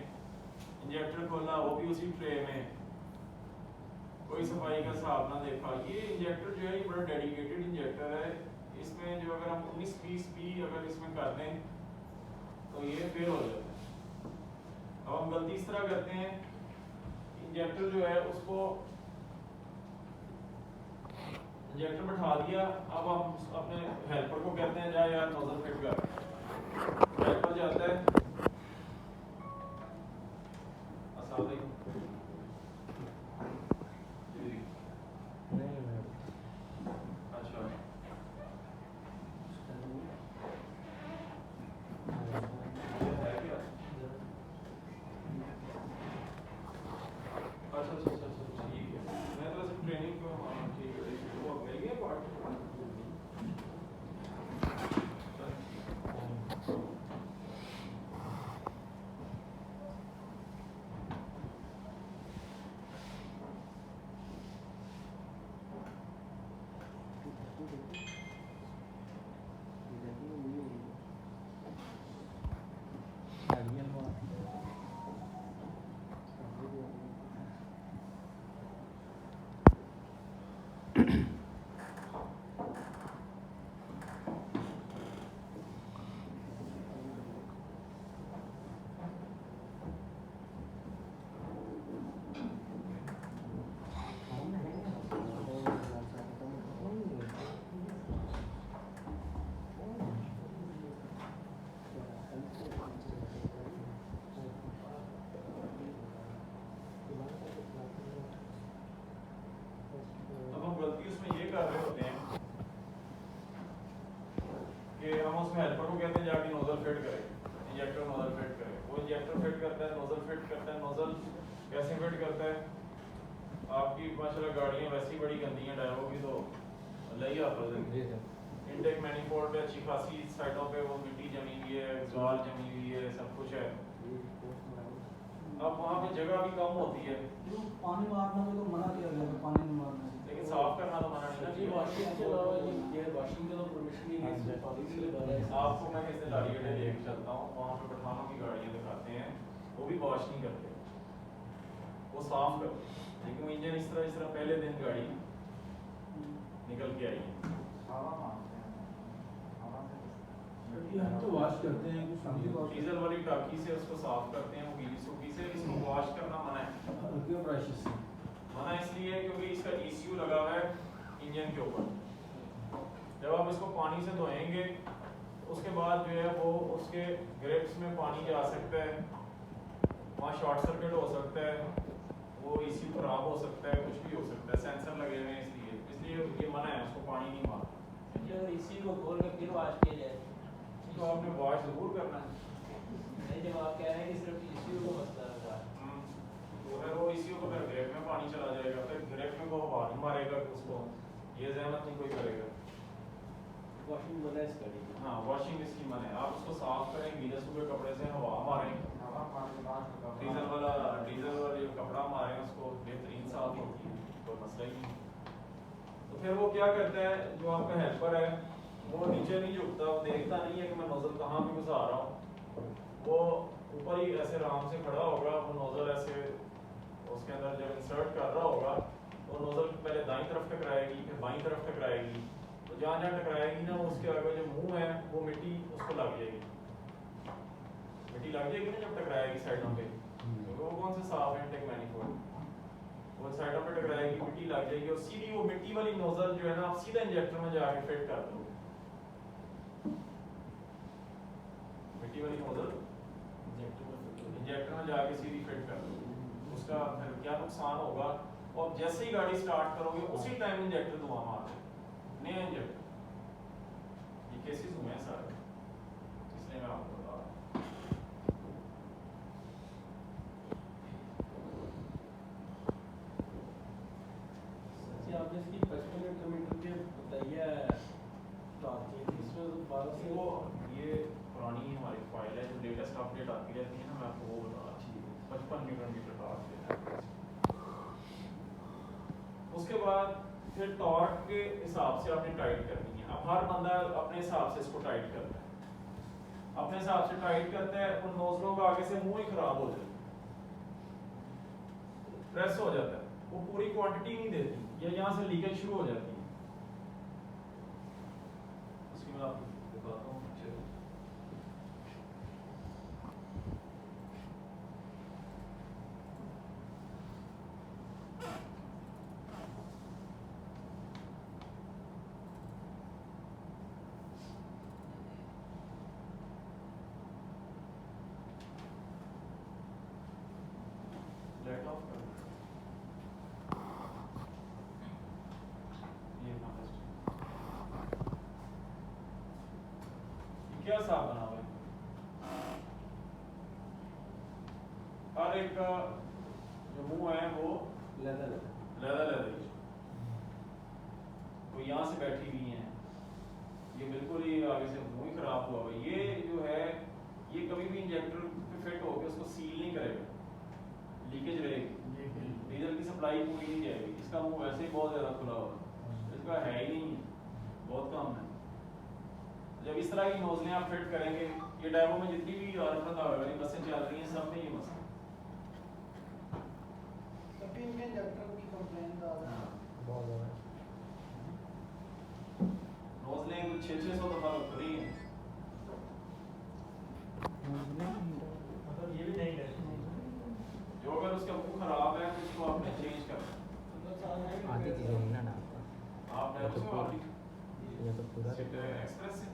इंजेक्टर खोला वो भी उसी ट्रे में, कोई सफाई का हिसाब ना देखा। ये इंजेक्टर जो है ये बड़ा डेडिकेटेड इंजेक्टर है। इसमें जो अगर हम 19-20 भी अगर इसमें कर दें तो ये फेल हो जाता है। अब हम गलती इस तरह करते हैं, इंजेक्टर जो है उसको इंजेक्टर बैठा दिया, अब हम अपने हेल्पर को कहते हैं जा यार नोजल फिट कर। हेल्पर जाता है, अस्सलाम वालेकुम जी, अच्छा ये है क्या, अच्छा ठीक है। मैं तो वैसे ट्रेनिंग को ठीक है वो मिल गया पार्ट। कर रहे होते हैं कि हम उसमें हेल्पर को कहते हैं जाके नोजल फिट करे, इंजेक्टर नोजल फिट करे। वो इंजेक्टर फिट करता है, नोजल फिट करता है। नोजल कैसे फिट करता है, आपकी माशाल्लाह गाड़ियाँ वैसी बड़ी गंदी हैं, टायरों की तो अल्लाह ही हाफ़िज़ है। इनटेक मैनिफोल्ड पे अच्छी खासी साइडों पे वो मिट्टी जमी हुई है, एग्जॉस्ट जमी हुई है, सब कुछ है। अब वहाँ पे जगह भी कम होती है, पानी मारना तो मना किया गया था, पानी नहीं मारना, लेकिन साफ करना तो मना नहीं ना कि वॉशिंग के अलावा ये वॉशिंग का तो परमिशन नहीं है, पानी से लगा है। आपको मैं किसी गाड़ी अड्डे लेके चलता हूँ, वहाँ पे पठानों की गाड़ियाँ दिखाते हैं, वो भी वॉश नहीं करते, वो साफ करते हैं। लेकिन वो इंजन इस तरह पहले दिन गाड़ी निकल के आई है, हम तो वॉश करते हैं कुछ डीजल वाली टाकी से उसको साफ करते हैं, वो गीली सूखी से। इसको वॉश करना मना है, हल्के ब्रश से मना इसलिए क्योंकि इसका ECU लगा हुआ है इंजन के ऊपर। जब आप इसको पानी से धोएंगे उसके बाद जो है वो उसके ग्रिप्स में पानी जा सकता है, वहाँ शॉर्ट सर्किट हो सकता है, वो ECU खराब हो सकता है, कुछ भी हो सकता है, सेंसर लगे हुए हैं इसलिए ये मना है उसको पानी नहीं मारना। अगर इसी को खोल कर फिर वॉश किया जाए तो आपने वॉश जरूर करना है। नहीं, जब आप कह रहे हैं कि सिर्फ इसी को मसला लगा तो फिर वो ECU को फिर ग्रिप में पानी चला जाएगा, फिर ग्रिप में वो हवा नहीं मारेगा उसको, ये जहमत नहीं कोई करेगा। वॉशिंग मना है इसका नहीं। हाँ वॉशिंग इसकी मना है, आप उसको साफ करें गीले सूखे कपड़े से, हवा मारें, डीजल वाला ये कपड़ा मारें उसको, बेहतरीन साफ होती है, कोई मसला ही नहीं। तो फिर वो क्या करता है, जो आपका हेल्पर है वो नीचे नहीं झुकता, वो देखता नहीं है कि मैं नोजल कहाँ पे घुसा रहा हूँ, वो ऊपर ही ऐसे आराम से खड़ा होगा, वो नोजल ऐसे उसके अंदर जब इंसर्ट कर रहा होगा तो नोजल पहले दाईं तरफ टकराएगी, फिर बाईं तरफ टकराएगी, तो जहाँ जहाँ टकराएगी ना उसके आगे जो मुंह है वो मिट्टी उसको लग जाएगी, मिट्टी लग जाएगी ना जब टकराएगी साइडों पे, तो वो कौन से साफ है टेक मैनिफोल्ड, वो साइडों पे टकराएगी, मिट्टी लग जाएगी, और सीधी वो मिट्टी वाली नोजल जो है ना आप सीधा इंजेक्टर में जाके फिट कर दो, मिट्टी वाली नोजल इंजेक्टर में जाके सीधी फिट कर दो। उसका फिर क्या नुकसान होगा, और जैसे ही गाड़ी स्टार्ट करोगे उसी टाइम इंजेक्टर धुआं मार दे, नया इंजेक्टर, ये केसेस हुए हैं सारे, इसलिए मैं आपको बता रहा हूँ। सच्ची आपने इसकी 55 किलोमीटर के बताइए टॉर्क थी, इसमें तो 12 से वो ये पुरानी हमारी फाइल है, जो लेटेस्ट अपडेट आती रहती है ना, मैं आपको वो बता रहा हूँ, 55 न्यूटन मीटर टॉर्क है। उसके बाद फिर टॉर्क के हिसाब से आपने टाइट करनी है। अब हर बंदा अपने हिसाब से इसको टाइट करता है, अपने हिसाब से टाइट करता है, उन नोजलों का आगे से मुंह ही खराब हो जाता है, प्रेस हो जाता है, वो पूरी क्वांटिटी नहीं देती, या यहाँ से लीकेज शुरू हो जाती है। उसकी मैं आपको बताता हूँ। लाइट ऑफ कर ये क्या साफ बना हुआ है, हर एक का जो मुंह है वो लेदर लेदर तो यहाँ से बैठी हुई है, ये बिल्कुल ही आगे से मुंह ही खराब हुआ है। ये जो है ये कभी भी इंजेक्टर पे फिट होकर उसको सील नहीं करेगा, लीकेज रहेगी, डीजल की सप्लाई पूरी नहीं जाएगी, इसका मुंह वैसे ही बहुत ज़्यादा खुला हुआ है, इसका है ही नहीं, बहुत कम है। जब इस तरह की नोजलें आप फिट करेंगे, ये डैमो में जितनी भी बसें चल रही हैं सब में ये मसला तभी इनके इंजेक्टर की कंप्लेंट आ रहा है बहुत ज़्यादा। नोजलें 600 दफा खुली हैं, मतलब ये भी नहीं है। जो अगर उसका मुंह खराब है तो उसको आपने चेंज करना, आधी चीज़ें नहीं ना आप ये तो उसको आप ये तो पूरा एक्सप्रेस से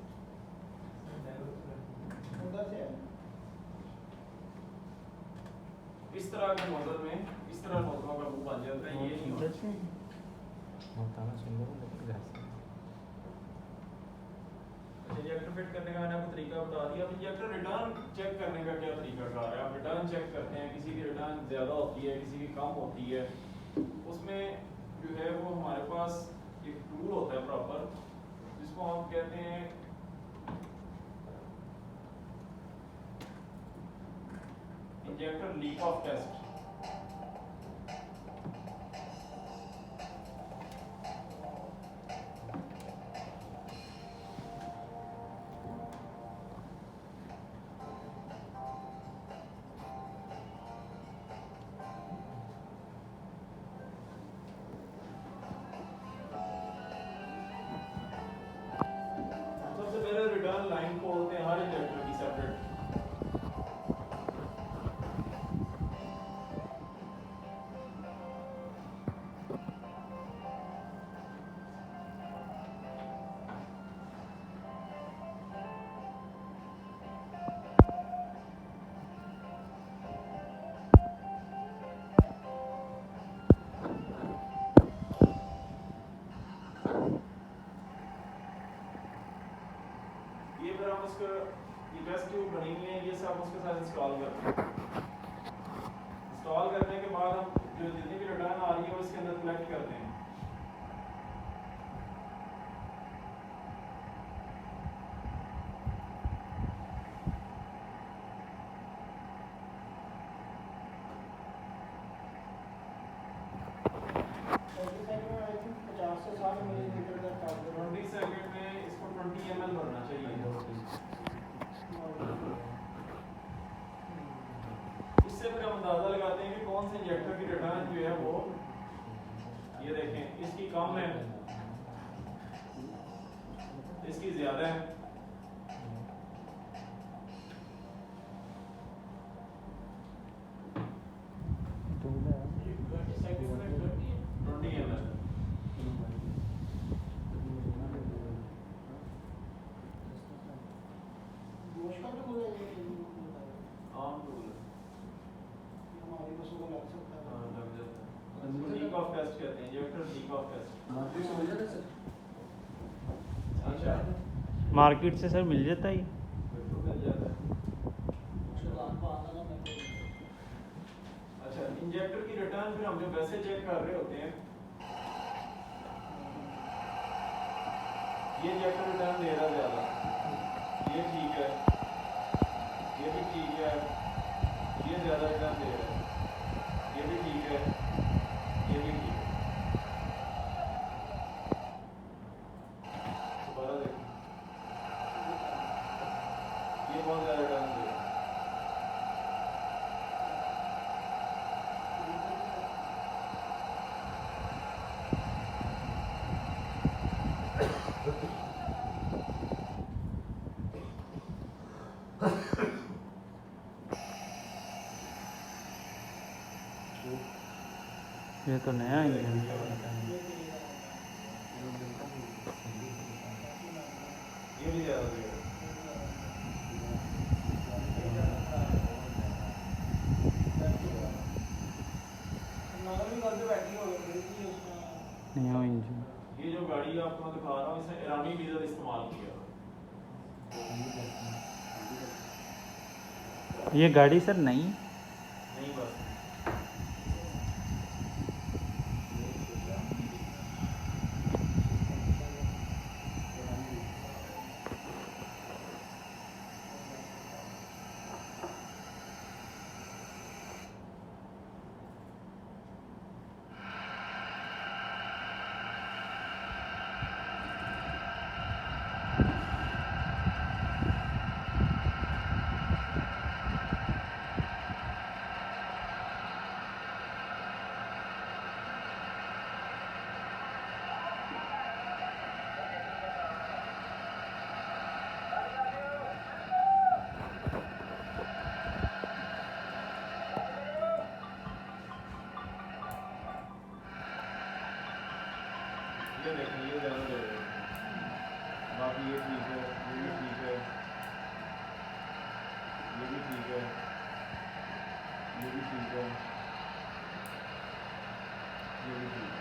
उधर से है इस तरह के नोजल में इस तरह नोजलों का मुंह बन जाता है, ये नहीं होता। होता ना सुंदर लेकिन घर से इंजेक्टर फिट करने का मैंने आपको तरीका बता दिया। अब इंजेक्टर रिटर्न चेक करने का क्या तरीका कार है, आप रिटर्न चेक करते हैं, किसी की रिटर्न ज़्यादा होती है किसी की कम होती है, उसमें जो है वो हमारे पास एक टूल होता है प्रॉपर, जिसको हम कहते हैं इंजेक्टर लीक ऑफ टेस्ट। सबसे पहले रिटर्न लाइन खोलते हैं हर इंजेक्टर की सेपरेट, ये फिर हम उसको ये टेस्ट ट्यूब बनी हुई है, ये सब उसके साथ इंस्टॉल करते हैं। इंस्टॉल करने के बाद हम जो जितनी भी रिटर्न आ रही है वो इसके अंदर कलेक्ट करते हैं। पहले साइड में आई थिंक 50 से 60 मिलीमीटर का टारगेट 20 सेकंड में इसको 20 ml भरना चाहिए। इससे फिर हम अंदाजा लगाते हैं कि कौन से इंजेक्टर की रिटर्न जो है वो, ये देखें इसकी कम है, इसकी ज्यादा है। गोश का तो बोला ये आम टूल है। हमारी बसों को लग सकता है। हाँ, लग जाता है। इसको लीक ऑफ टेस्ट कहते हैं, injector leak off test. Market से मिल जाता है सर? अच्छा, मार्केट से सर मिल जाता है ये? बिल्कुल मिल जाता है। दुकान पर आना ना मैं अच्छा, इंजेक्टर की रिटर्न फिर हम जब वैसे चेक कर रहे होते हैं, ये इंजेक्टर रिटर्न दे रहा है ज्यादा, ये ठीक है, ये भी ठीक है, ये ज्यादा रिटर्न दे रहा है, ये भी ठीक है, ये भी ठीक है। दोबारा देखो, ये बहुत ज्यादा रिटर्न दे रहा है। ये तो नया इंजन है। ये भी ज्यादा दे रहा है। नॉर्मल भी करके बैठी हो गई थी उसका। नया इंजन। ये जो गाड़ी आपको मैं दिखा रहा हूँ, इसमें ईरानी डीजल इस्तेमाल किया हुआ है। ये गाड़ी सर नई? नहीं बस ये देखिए, ये ज़्यादा दे रहे हैं। बाकी ये ठीक है, ये भी ठीक है, ये भी ठीक है, ये भी ठीक है, ये भी ठीक है।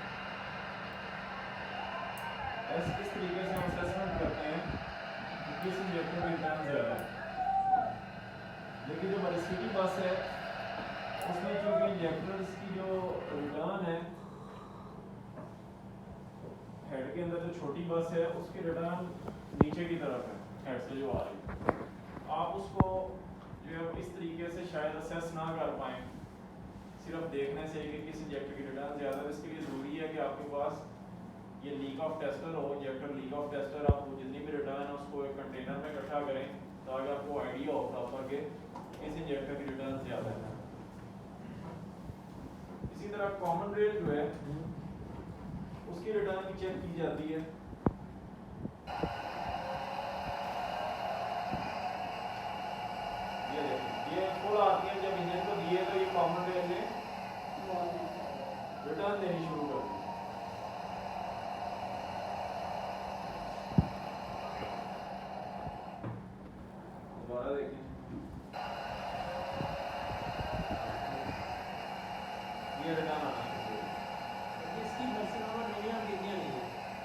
ऐसे इस तरीके से हम असेसमेंट करते हैं कि किस इंजेक्टर की रिटर्न ज़्यादा है। लेकिन जो हमारी सिटी बस है उसमें चूँकि इंजेक्टर्स की जो रिटर्न है, हेड के अंदर जो छोटी बस है उसकी रिटर्न नीचे की तरफ है हेड से जो आ रही है, आप उसको जो है इस तरीके से शायद असेस ना कर पाएँ सिर्फ देखने से कि किस इंजेक्टर की रिटर्न ज़्यादा है। इसके लिए ज़रूरी है कि आपके पास ये लीक ऑफ टेस्टर हो, इंजेक्टर लीक ऑफ टेस्टर। आप वो जितनी भी रिटर्न है उसको एक कंटेनर में इकट्ठा करें ताकि आपको आइडिया हो प्रॉपर के किस इंजेक्टर की रिटर्न ज़्यादा है। इसी तरह कॉमन रेल जो है उसकी रिटर्न भी चेक की जाती है। ये देखिए, ये फुल आती है जब इंजन को दिए तो ये कॉमन रेल ने रिटर्न देनी शुरू कर दी। दोबारा देखिए, ये रिटर्न आना शुरू हो गई। इसकी मर्सी नंबर नहीं है, कितनी है?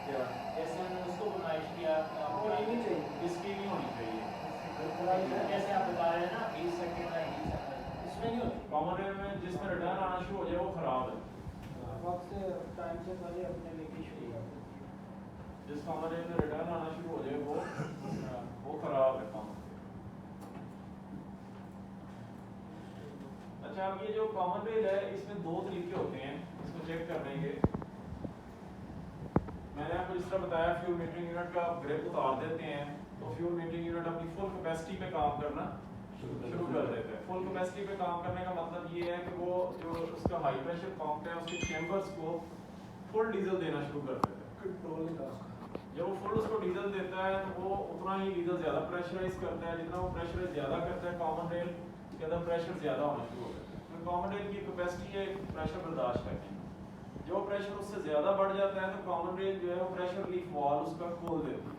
क्या जैसे हमने उसको बनाइश किया, वो नहीं चाहिए। इसकी नहीं होनी चाहिए। जैसे आप बता रहे हैं ना 20 सेकंड है 20 सेकंड इसमें नहीं होती कॉमन रेल में जिसमें रिटर्न आना शुरू हो जाए वो खराब है। वक्त से टाइम से पहले अपने लेके शुरू कर देती है। जिस कॉमन रेल में रिटर्न आना शुरू हो जाए वो खराब है कॉमन। अच्छा, अब ये जो कॉमन रेल है इसमें दो तरीके होते हैं इसको चेक करने के। मैंने आपको जिस तरह बताया फ्यूल मीटरिंग यूनिट का ग्रिप उतार देते हैं तो फ्यूल मीटरिंग यूनिट अपनी फुल कैपेसिटी पे काम करना शुरू कर देते हैं। फुल कैपेसिटी पे काम करने का मतलब ये है कि वो जो उसका हाई प्रेशर पंप है उसके चैम्बर्स को फुल डीजल देना शुरू कर देते हैं। कंट्रोल का उसका जब वो फुल उसको डीजल देता है तो वो उतना ही डीजल ज़्यादा प्रेशराइज करता है। जितना वो प्रेशराइज ज़्यादा करता है कॉमन रेल के अंदर प्रेशर ज़्यादा होना शुरू हो जाता है। तो कॉमन रेल की कैपेसिटी है प्रेशर बर्दाश्त करने की। जो प्रेशर उससे ज़्यादा बढ़ जाता है तो कॉमन रेल जो है वो प्रेशर रिलीफ वाल्व उसका खोल देती है।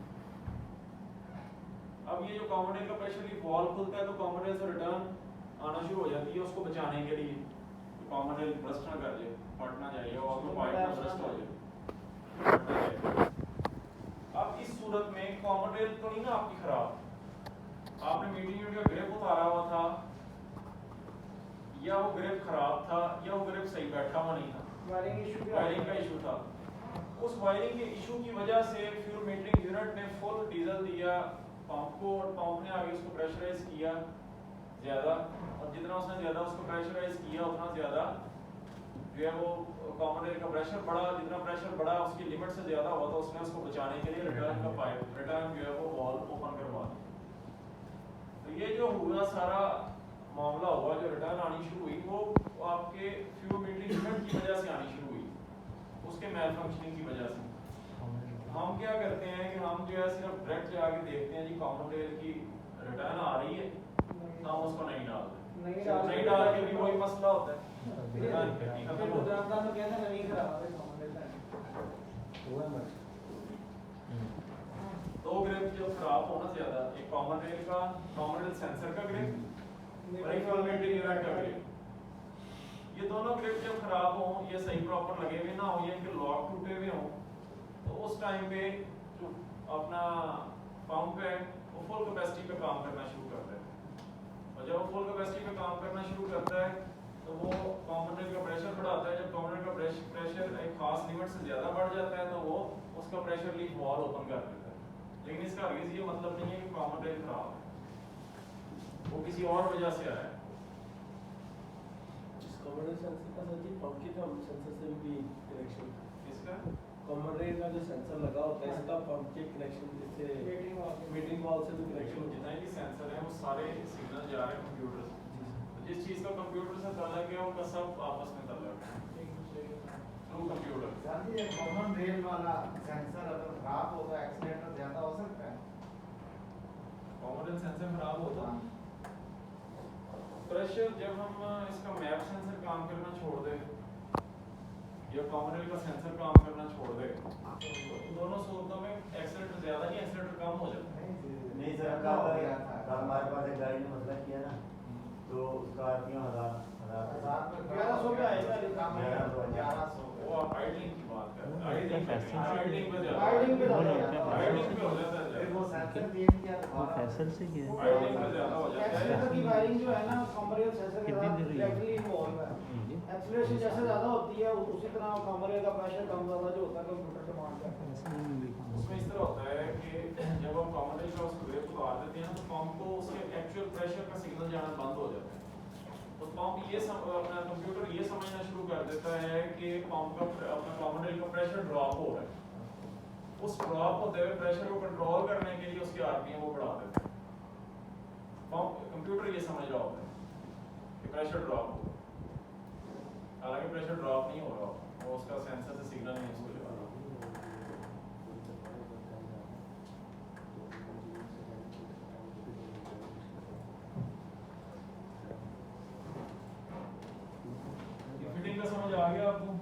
अब ये जो कॉमन रेल का प्रेशर रिलीफ वाल्व खुलता है तो कॉमन रेल से रिटर्न आना शुरू हो जाती है उसको बचाने के लिए। तो कॉमन रेल ब्रस्ट ना कर जाए, फट ना जाए और तो पाइप में ब्रस्ट हो जाए। अब इस सूरत में कॉमन रेल तो नहीं ना आपकी खराब, आपने मीटिंग यूनिट का ग्रिप उतारा हुआ था या वो ग्रिप खराब था या वो ग्रिप सही बैठा हुआ नहीं था, वायरिंग का इशू था। उस वायरिंग के इशू की वजह से फ्यूल मीटरिंग यूनिट ने फुल डीजल दिया पंप को और पंप ने आगे उसको प्रेशराइज किया ज़्यादा, और जितना उसने ज़्यादा उसको प्रेशराइज किया उतना ज़्यादा जो है वो कॉमन रेल का प्रेशर बढ़ा। जितना प्रेशर बढ़ा उसकी लिमिट से ज़्यादा हुआ तो उसने उसको बचाने के लिए रिटर्न का पाइप रिटर्न जो है वो वॉल्व ओपन करवा दिया। तो ये जो हुआ सारा मामला हुआ, जो रिटर्न आनी शुरू हुई वो आपके फ्यूल मीटरिंग यूनिट की वजह से आनी शुरू हुई, उसके मैल फंक्शनिंग की वजह से। हम क्या करते हैं कि हम जो है सिर्फ डायरेक्ट जाके देखते हैं जी कॉमन रेल की रिटर्न आ रही है, हम उसको नहीं डालते। नहीं डाल के भी वही मसला होता है, रिटर्न करनी खत्म हो जाता है। में कहते हैं नहीं खराब है कॉमन रेल हुआ मत दो ग्रिप जो खराब होना ज्यादा, एक कॉमन रेल का कॉमन रेल सेंसर का ग्रिप और एक फ्यूल मीटरिंग यूनिट का ग्रिप। ये दोनों ग्रिप जब खराब हो, ये सही प्रॉपर लगे हुए ना हो, ये इनके लॉक टूटे हुए हों, तो उस टाइम पे जो अपना पंप है वो फुल कैपेसिटी पे काम करना शुरू कर देता है। और जब वो फुल कैपेसिटी पे काम करना शुरू करता है तो वो कॉमन रेल का प्रेशर बढ़ाता है। जब कॉमन रेल का प्रेशर एक खास लिमिट से ज़्यादा बढ़ जाता है तो वो उसका प्रेशर रिलीफ वाल्व ओपन कर देता है। लेकिन इसका हरगिज़ ये मतलब नहीं है कि कॉमन रेल खराब है, वो किसी और वजह से आया है। इस कॉमन रेल सेंसर का सच ही पंप की तो हम सेंसर से भी कनेक्शन इसका कॉमन रेल का जो सेंसर लगा होता है इसका पंप के कनेक्शन जैसे मीटिंग वाल से भी कनेक्शन होता जितना भी सेंसर है वो सारे सिग्नल जा रहे हैं कंप्यूटर से। जिस चीज़ का कंप्यूटर से ताल्लुक है उनका सब आपस में ताल्लुक है थ्रू कंप्यूटर। गांधी ये कॉमन रेल वाला सेंसर अगर खराब हो तो एक्सीडेंट ज्यादा हो सकता है। कॉमन रेल सेंसर खराब होता प्रेशर जब हम इसका मैप सेंसर काम करना छोड़ दे या कॉमन रेल का सेंसर काम करना छोड़ दे तो इन दोनों सूरतों में एक्सीलेटर ज्यादा नहीं एक्सीलेटर कम हो जाता है। नहीं सर, कल हमारे पास एक गाड़ी ने मसला किया ना तो उसका आरपीएम 1100 पे आएगा, 1100 वो आप आइडलिंग की बात कर रहे हैं, आइडलिंग पे ज्यादा आइडलिंग पे ज्यादा आइडलिंग पे हो जाता है फिर ज्यादा। वो सेंसर चेंज किया तो वो फैसल से किया है। आइडलिंग पे ज्यादा हो जाता है। एक्सीलेटर की वायरिंग जो है ना कॉमन रेल सेंसर के कितनी साथ देर हुई? डायरेक्टली इन्वॉल्व है। एक्सीलरेशन जैसे ज़्यादा होती है उसी तरह कॉमन रेल का प्रेशर कम ज़्यादा जो होता है कंप्यूटर डिमांड करता है। उसमें इस तरह होता है कि जब हम कॉमन रेल का उसको ग्रिप उतार देते हैं तो पंप को उसके एक्चुअल प्रेशर का सिग्नल जाना बंद हो जाता है। तो पंप ये अपना कंप्यूटर ये समझना शुरू कर देता है कि पंप का अपना कॉमन रेल का प्रेशर ड्रॉप हो रहा है। उस ड्रॉप होते हुए प्रेशर को कंट्रोल करने के लिए उसके आरपीएम वो बढ़ा देता है। पंप कंप्यूटर ये समझ रहा होता है कि प्रेशर ड्रॉप हो, हालांकि प्रेशर ड्रॉप नहीं हो रहा, वो उसका सेंसर से सिग्नल नहीं उसको जा रहा। फिटिंग का समझ आ गया आपको?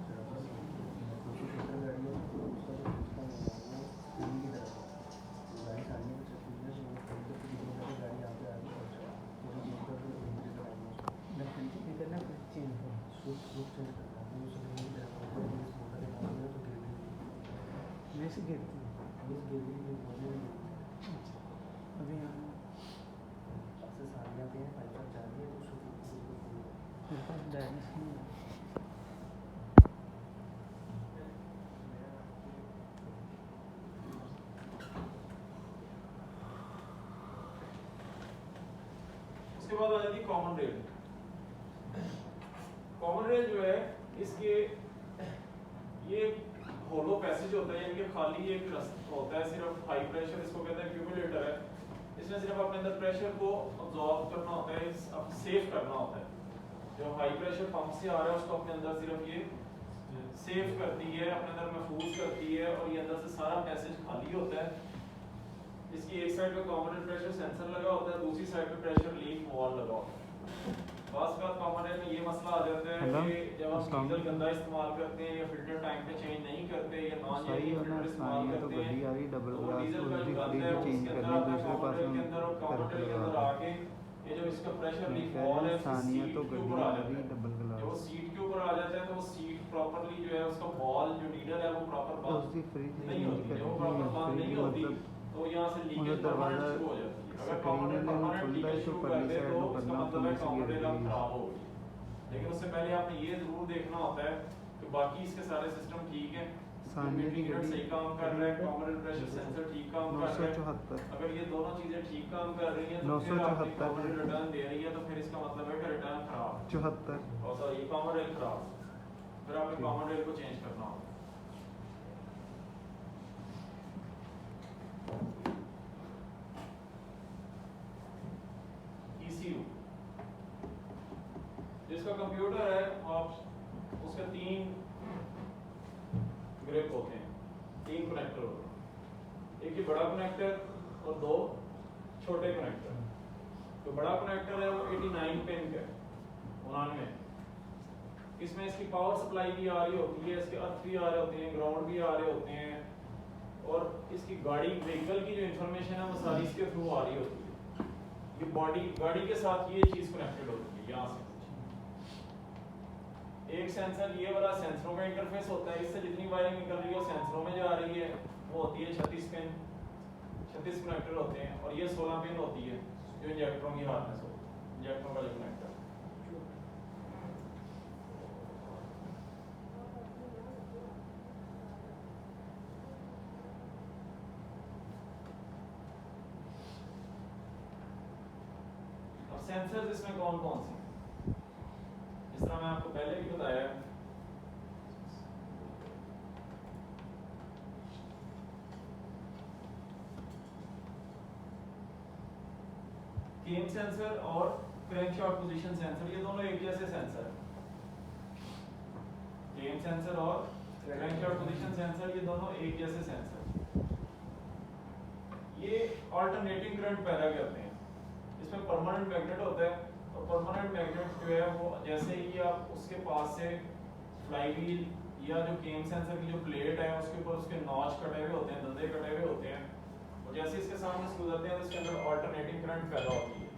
उसके बाद आ जाती है कॉमन रेल। कॉमन रेल जो है इसके ये होलो पैसेज होता है, यानी कि खाली एक रास्ता होता है, सिर्फ हाई प्रेशर, इसको कहते हैं एक्यूमुलेटर है। इसमें सिर्फ अपने अंदर प्रेशर को अब्सॉर्ब करना होता है, सेव करना होता है। जो हाई प्रेशर पंप से आ रहा है उसको अपने अंदर सिर्फ ये सेव करती है, अपने अंदर महफूज करती है, और ये अंदर से सारा पैसेज खाली होता है। इसकी एक साइड पे कॉमन प्रेशर सेंसर लगा होता है, दूसरी साइड पे प्रेशर लीक वॉल लगा होता है। बात कॉमन रेल में ये मसला आ जाता है कि जब हम डीजल गंदा इस्तेमाल करते हैं या फिल्टर टाइम पे चेंज नहीं करते या नॉन जेरी फिल्टर इस्तेमाल करते हैं, तो डीजल का जो गंदा है उसके अंदर आता है कॉमन रेल के अंदर, और कॉमन रेल के अंदर आके ये जो इसका प्रेशर लीक वॉल है सीट के ऊपर आ जाता है। जब वो सीट के ऊपर आ जाता है तो वो सीट प्रॉपर्ली जो है उसका बॉल जो नीडल है वो प्रॉपर बंद नहीं होती। जब वो प्रॉपर बंद नहीं होती तो यहाँ से लीकेज परमानेंट शुरू हो जाती है। अगर कॉमन रेल परमानेंट लीकेज शुरू कर दे तो इसका मतलब है कॉमन रेल अब खराब हो गई। लेकिन उससे पहले आपने ये जरूर देखना होता है कि बाकी इसके सारे सिस्टम ठीक है, यूनिट सही काम कर रहा है, कॉमन रेल प्रेशर सेंसर ठीक काम कर रहा है। अगर ये दोनों चीजें ठीक काम कर रही हैं तो फिर आपकी कॉमन रेल रिटर्न दे रही है, तो फिर इसका मतलब है कि रिटर्न खराब 74 और सॉरी कॉमन रेल खराब, फिर आपको कॉमन रेल को चेंज करना होगा। जिसका कंप्यूटर है आप उसके 3 ग्रिप होते हैं, 3 कनेक्टर होते हैं, एक ही बड़ा कनेक्टर और 2 छोटे कनेक्टर। तो बड़ा कनेक्टर है वो 89 पिन का, 99। इसमें इसकी पावर सप्लाई भी आ रही होती है, इसके अर्थ भी आ रहे होते हैं, ग्राउंड भी आ रहे होते हैं, और इसकी गाड़ी व्हीकल की जो इंफॉर्मेशन है वो सारी इसके थ्रू आ रही होती है। ये बॉडी गाड़ी के साथ ये चीज कनेक्टेड होती है। यहाँ से एक सेंसर ये वाला सेंसरों का इंटरफेस होता है, इससे जितनी वायरिंग निकल रही है वो सेंसरों में जा रही है, वो होती है 36 पिन, 36 कनेक्टर होते हैं, और ये 16 पिन होती है जो इंजेक्टरों की हार्नेस होती है, इंजेक्टरों का जो कनेक्टर। अब सेंसर्स इसमें कौन कौन से, इस तरह मैं आपको पहले भी बताया, केम सेंसर और क्रैंकशाफ्ट पोजीशन सेंसर, ये दोनों एक जैसे सेंसर है। केम सेंसर और क्रैंकशाफ्ट पोजीशन सेंसर ये दोनों एक जैसे सेंसर, ये अल्टरनेटिंग करंट पैदा करते हैं। इसमें परमानेंट मैग्नेट होता है, और परमानेंट मैग्नेट जो है वो जैसे ही आप उसके पास से फ्लाईव्हील या जो केम सेंसर की जो प्लेट है उसके ऊपर उसके नॉच कटे हुए होते हैं, दंदे कटे हुए होते हैं, और जैसे इसके सामने से गुजरते हैं तो इसके अंदर अल्टरनेटिंग करंट पैदा होती है।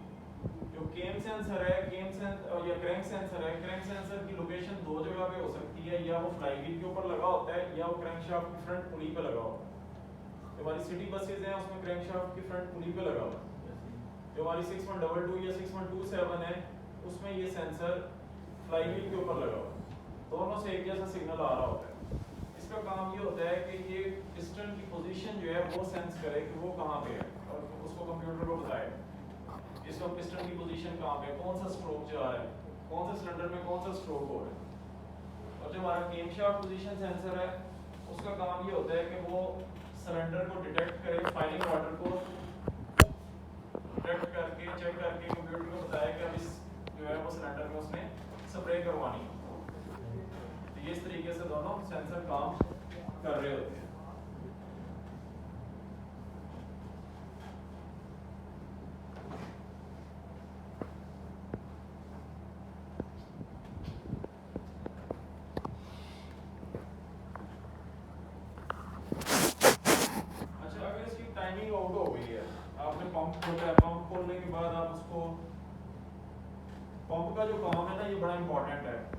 जो केम सेंसर है, केम सेंसर या क्रैंक सेंसर है, क्रैंक सेंसर की लोकेशन 2 जगह पे हो सकती है, या वो फ्लाईव्हील के ऊपर लगा होता है या वो क्रैंकशाफ्ट की फ्रंट पुली पे लगा होता है। जो हमारी सिटी बसेज हैं उसमें क्रैंकशाफ्ट की फ्रंट पुली पे लगा हुआ है। जो हमारी 6122 या 6127 है उसमें ये सेंसर फ्लाईव्हील के ऊपर लगा हुआ है, दोनों से एक जैसा सिग्नल आ रहा होता है। इसका काम ये होता है कि ये पिस्टन की पोजीशन जो है वो सेंस करे कि वो कहाँ पे है, और उसको कंप्यूटर को बताए इसका पिस्टन की पोजीशन कहाँ पे है, कौन सा स्ट्रोक जा रहा है, कौन से सिलेंडर में कौन सा स्ट्रोक हो रहा है। और जो हमारा केमशाफ्ट पोजीशन सेंसर है उसका काम ये होता है कि वो सिलेंडर को डिटेक्ट करे, फाइलिंग वाटर को डिटेक्ट करके चेक करके कंप्यूटर को बताया कि अब इस जो है वो सिलेंडर में उसने स्प्रे करवानी है। तो इस तरीके से दोनों सेंसर काम कर रहे होते हैं। अच्छा, अगर इसकी टाइमिंग आउट हो गई है, आपने पंप खोला है, पंप खोलने के बाद आप उसको, पंप का जो काम है ना ये बड़ा इंपॉर्टेंट है।